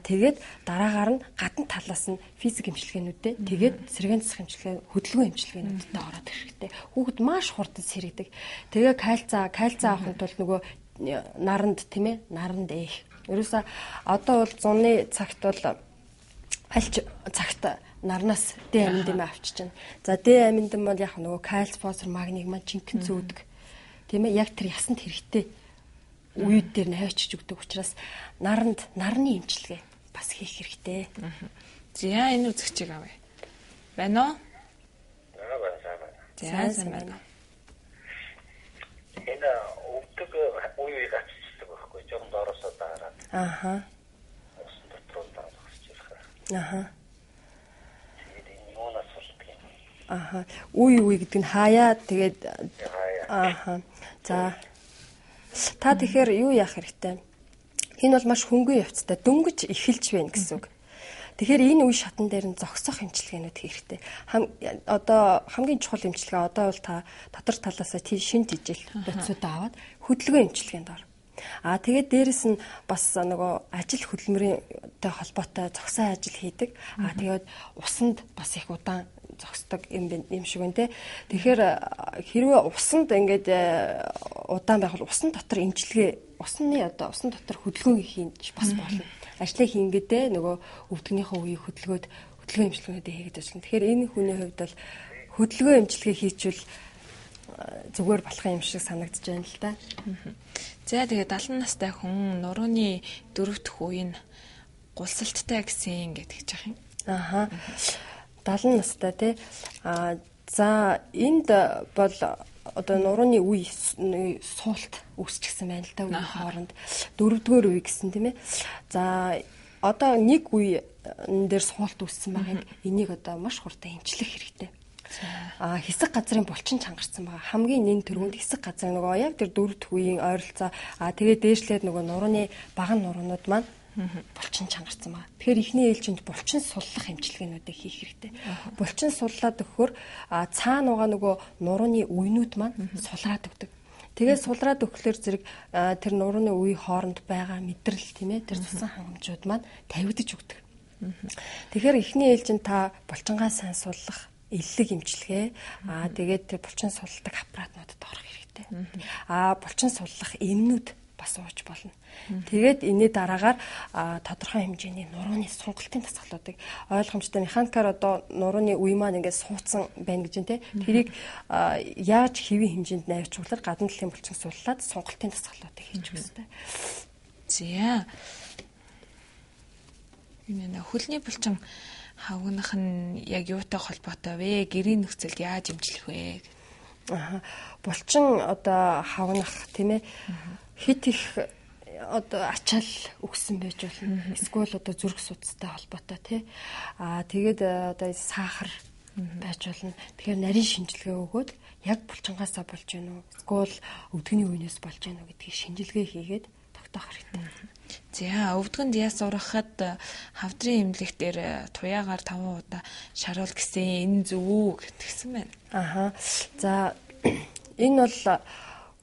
тэгээд дараагаар нь гадна талаас нь физик эмчилгээнүүдтэй тэгээд сэргээн засах эмчилгээ хөдөлгөөн эмчилгээнүүдтэй ороод хэрэгтэй. Хүүхэд маш хурдан сэргдэг. Тэгээ кальцаа авахын тулд нөгөө наранд тийм ээ наранд ээх. Ерөөсөө одоо бол зуны цагт бол альч цагт нарнаас Д аминдам авчиж байна. За Д аминдам бол яг нөгөө кальц, фосфор, магний маань жинхэнэ зөөдөг. Тийм ээ яг тэр ясанд хэрэгтэй үед дээр навьчиж өгдөг учраас нарны эмчилгээ бас хийх хэрэгтэй. За энэ үзэгчийг авъя. Байна уу? За байна. Энэ өвдөг үе гацчихдаг байхгүй жоохон доороосоо дараад. Усан дотроо дараахж ирэх. Тэгээд энэ юунаас болдог юм? Үе гэдэг нь хаяа тэгээд За та тэгэхээр юу яах хэрэгтэй? Энэ бол маш хөнгөн явцтай дөнгөж эхэлж байна гэсэн үг. Тэгэхээр энэ үе шатан дээр нь зогсох эмчилгээнүүд хийх хэрэгтэй. Одоо хамгийн чухал эмчилгээ одоо бол та дотор талаасаа шин тижэл бодисуудаа аваад хөдөлгөөн эмчилгээнд ор. Тэгээд дээрэс нь бас нөгөө ажил хөдөлмөртэй холбоотой зогсоо ажил хийдэг. Тэгээд усанд бас их удаан зогсдог юм шиг байна те. Тэгэхээр хэрвээ усанд ингээд удаан байх бол усан дотор эмчилгээ усан дотор хөдөлгөөн хийж бас болно. Ажлыг хийгээд нөгөө өвдгөнийхөө үеийг хөдөлгөөн эмчилгээнүүдээ хийгээд ажиллана. Тэгэхээр энэ хүний хувьд бол хөдөлгөөн эмчилгээ хийчихвэл зүгээр болох юм шиг санагдаж байна л да. За тэгээ 70 настай хүн нурууны 4 дахь үе нь гулсалттай гэсэн ингэж хэлж байгаа юм. 70 настай тий. За энд бол одоо нурууны үе суулт үүсчихсэн байна л да үеийн хооронд 4-р үе гэсэн тийм ээ. За одоо нэг үе дээр суулт үүссэн байгаа. Энийг одоо маш хурдан эмчлэх хэрэгтэй. Хэсэг газрын булчин чангарсан байгаа. Хамгийн нэн төрөнд хэсэг газар нөгөө яг тэр 4 дахь үеийн ойролцоо тэгээд дээшлээд нөгөө нурууны бага нуруунууд маань булчин чангарсан байна. Тэгэхээр эхний ээлжинд булчин суллах эмчилгээнүүдийг хийх хэрэгтэй. Булчин суллаад өгөхөөр цаана байгаа нөгөө нурууны үенүүд маань сулраад өгдөг. Тэгээд сулраад өгөхлөөр зэрэг тэр нурууны үе хооронд байгаа мэдрэл тийм ээ тэр цусан хангамжууд маань тавигдаж өгдөг. Тэгэхээр эхний ээлжинд та булчингаа сайн суллах эллэг эмчилгээ тэгээд тэр булчин сулладаг аппаратнуудад орох хэрэгтэй. Булчин суллах эмнүүд бас ууж болно. Тэгээд энэний дараагаар тодорхой хэмжээний нурууны сунгалтын дасгалуудыг ойлгомжтой механикаар одоо нурууны үе маань ингээд суудсан байна гэж байна те. Тэрийг яаж хэвийн хэмжээнд навьчруулаад гадна талын булчин суллаад сунгалтын дасгалуудыг хийж өгөх хэрэгтэй. За. Энэ хөлний булчин хавгнах нь яг юутай холбоотой вэ? Гэрийн нөхцөлд яаж эмчлэх вэ? Булчин одоо хавгнах тийм ээ хит их одоо ачаал өгсөн байж болно. Эсвэл одоо зүрх судастай холбоотой тий. Тэгээд одоо сахар байж болно. Тэгэхээр нарийн шинжилгээ өгөөд яг булчингаасаа болж гэнэ үү? Эсвэл өвдгөний үеийнээс болж гэнэ үү гэдгийг шинжилгээ хийгээд тогтоох хэрэгтэй. За өвдгөнд яс урахад хавдрын эмнэлэг дээр туяагаар 5 удаа шаруул гэсэн энэ зөв үү гэтгсэн байна. За энэ бол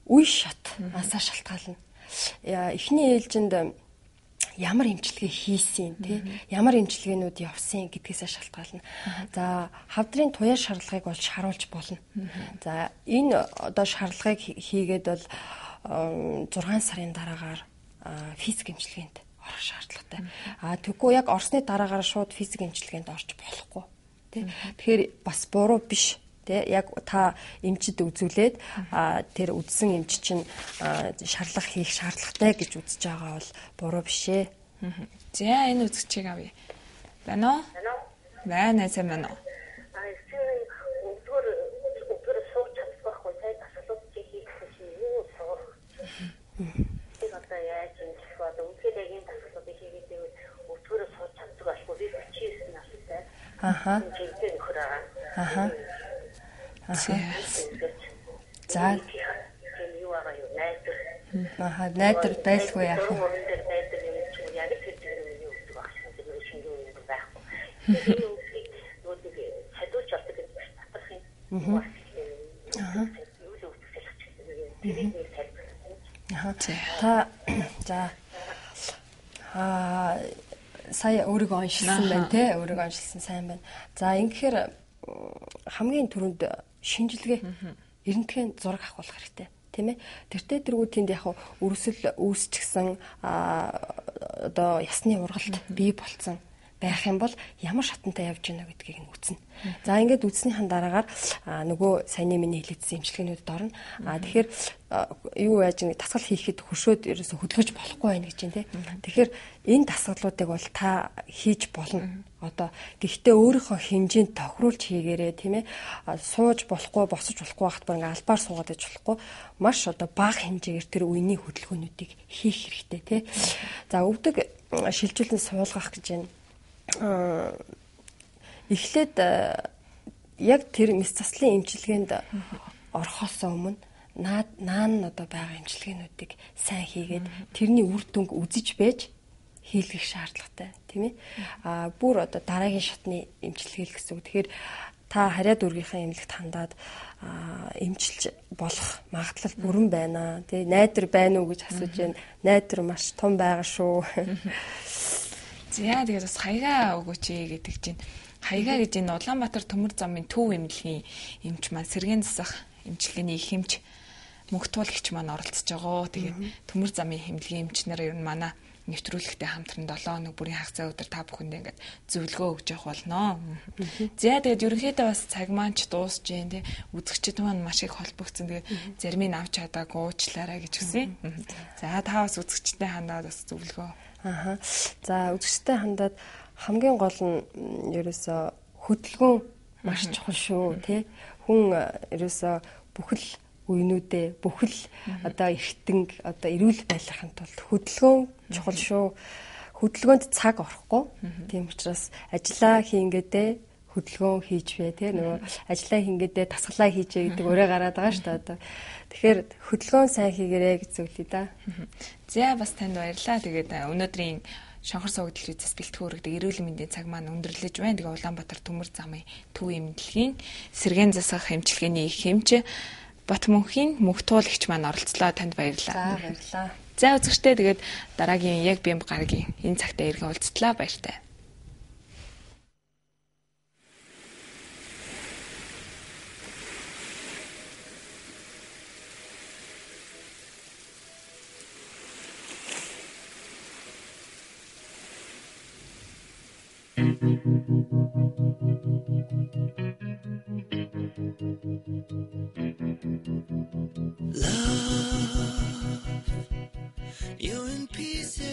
үе шатнасаа шалтгаална. Эхний ээлжинд ямар эмчилгээ хийсэн тий ямар эмчилгээнүүд явсан гэдгээсээ шалтгаална. За хавдрын туяа шарлагыг бол шаруулж болно. За энэ одоо шарлагыг хийгээд бол 6 сарын дараагаар физик эмчилгээнд орох шаардлагатай. Тэгвэл яг орсны дараагаар шууд физик эмчилгээнд орж болохгүй. Тэгэхээр бас буруу биш. Яг та эмчид үзүүлээд тэр үдсэн эмч чинь шарлах хийх шаардлагатай гэж үзэж байгаа бол буруу биш ээ. За энэ үзэгчийг авъя. Байна уу? Байна сайн байна уу? Өвдөр сууж чадахгүй сайн асуулт хийх гэсэн юу суух. Тэр одоо яаж юм бэ? Үхэлэгийн асуултыг хийгээд өвдөр сууж чаддаг болохгүй би 39 настай. Жинхэнэ хөрөө. За. Найдар байлгүй яах вэ? Энэ үгийг нөгөө чадуулж авдаг гэж батлах юм. Юу л өвдөлт тэрийг нэг та сая өөрийгөө оншилсан байна те өөрийгөө оншилсан сайн байна. За ингэхээр хамгийн түрүүнд шинжилгээ эрентгийн зураг авах хэрэгтэй тийм ээ. Тэртээ тэргүүтинд яг өрсөл үүсчихсэн одоо ясны ургалт бий болцсон байх юм бол ямар шатантай явж байна гэдгийг нь үзнэ. За ингээд үзнийхэн дараагаар нөгөө саяны миний хэлээдсэн эмчилгээнүүдэд орно. Тэгэхээр юу яаж ингэ дасгал хийхэд хөшөөд ерөөсө хөдөлгөж болохгүй байх гэж байна тий. Тэгэхээр энэ дасгалуудыг бол та хийж болно. Одоо гэхдээ өөрийнхөө хэмжээнд тохируулж хийгээрэй тийм ээ. Сууж болохгүй, босож болохгүй хахад бүр ингэ албаар суугаад иж болохгүй. Маш одоо бага хэмжээгээр тэр үений хөдөлгөөнүүдийг хийх хэрэгтэй тий. За өвдөг шилжүүлэн суулгах гэж байна. Эхлээд яг тэр мэс заслын эмчилгээнд орохоос өмнө наан одоо байгаа эмчилгээнүүдийг сайн хийгээд тэрний үр дүнг үзэж байж хийлгэх шаардлагатай тийм ээ. Бүр одоо дараагийн шатны эмчилгээ гэсэн үг. Тэгэхээр та харьяа дүүргийнхаа эмнэлэгт хандаад эмчилж болох магадлал бүрэн байна. Тэ найдар байна уу гэж асууж байна. Найдар маш том байгаа шүү. За тэгээд бас хаягаа өгөөч гэдэг чинь хаягаа гэж энэ Улаанбаатар Төмөр замын төв эмнэлгийн эмч маань сэргээн засах эмчилгээний их эмч мөнхтуулагч маань оролцож байгаа. Тэгээд Төмөр замын эмнэлгийн эмч нар ер нь манай нэвтрүүлэгтэй хамтран 7 хоног бүрийн хагацаа өдөр та бүхэндээ ингээд зөвлөгөө өгж явах болно. За тэгээд ерөнхийдөө бас цаг маань ч дуусж जैन тий үзэгчд маань маш их холбогдсон. Тэгээд зарим нь авч чадаагүй уучлаарай гэж хүсье. За та бас үзэгчтэй хандаад бас зөвлөгөө. За үзэгчтэй хандаад хамгийн гол нь ерөөсөө хөдөлгөөн маш чухал шүү тий. Хүн ерөөсөө бүхэл үеинүүдээ бүхэл одоо эргэтэнг одоо эрүүл байхын тулд хөдөлгөөн чухал шүү. Хөдөлгөөнд цаг орохгүй. Тийм учраас ажиллаа хийнгээдээ хөдөлгөөн хийж бай тий. Нөгөө ажиллаа хийнгээдээ тасгалаа хийжээ гэдэг өрөө гараад байгаа шүү дээ одоо. Тэгэхээр хөдөлгөөн сайн хийгээрэй гэж зөвлөе да. За бас танд баярлалаа. Тэгээд өнөөдрийн шонхор согдол үзэс бэлтгэн өргөдөг эрүүл мэндийн цаг маань өндөрлөж байна. Тэгээ Улаанбаатар Төмөр замын төв эмнэлгийн сэргээн засах эмчилгээний их эмч Батмөнхийн мөнхтуулагч маань оролцлоо. Танд баярлалаа. За баярлалаа. За үзэгчдээ тэгээд дараагийн яг бямб гарагийн энэ цагтаа иргэн уулзтлаа баяртай. You're in pieces.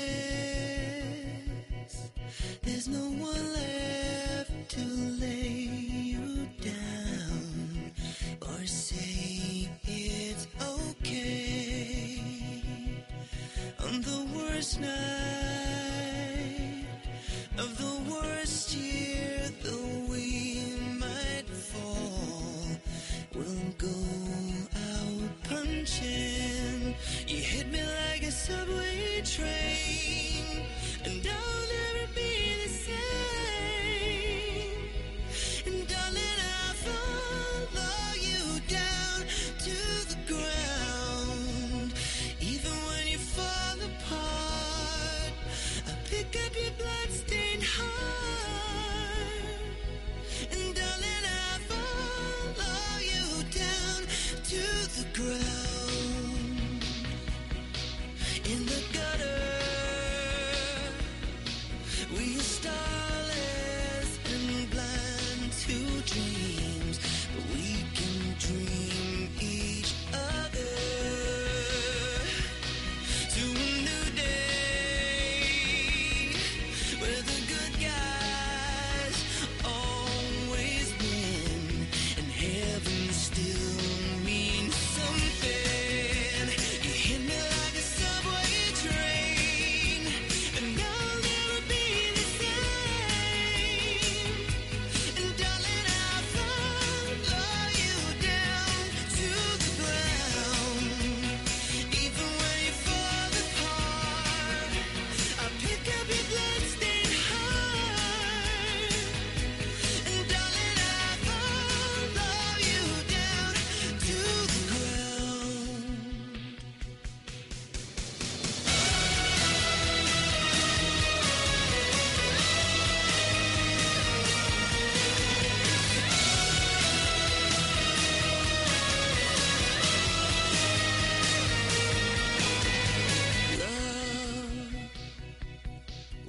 There's no one left to lay you down or say it's okay. On the worst night of the worst year, though we might fall, we'll go out punching. You hit me like a subway train.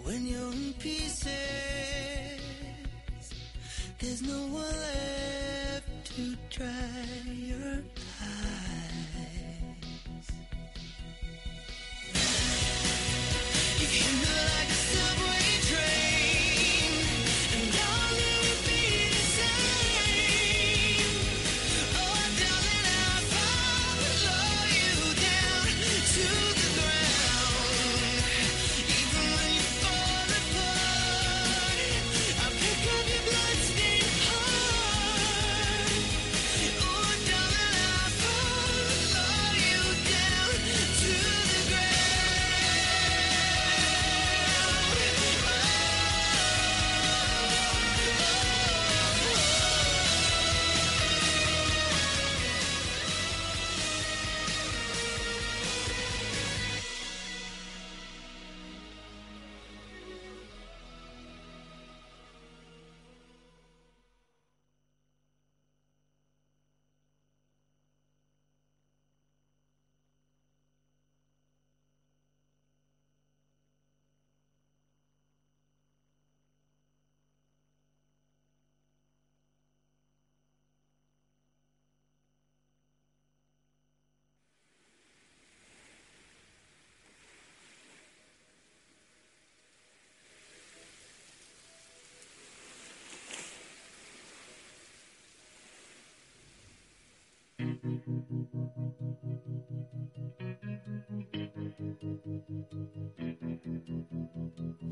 when you're in pieces. There's no one left to dry your eyes. You know, like a subway train, and I'll never be the same. Oh, darling, I'll follow you down to the ground. Even when you fall apart, I'll pick up your bloodstained heart. Oh, darling, I'll follow you down to the ground.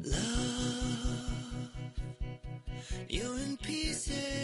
Love, you're in pieces.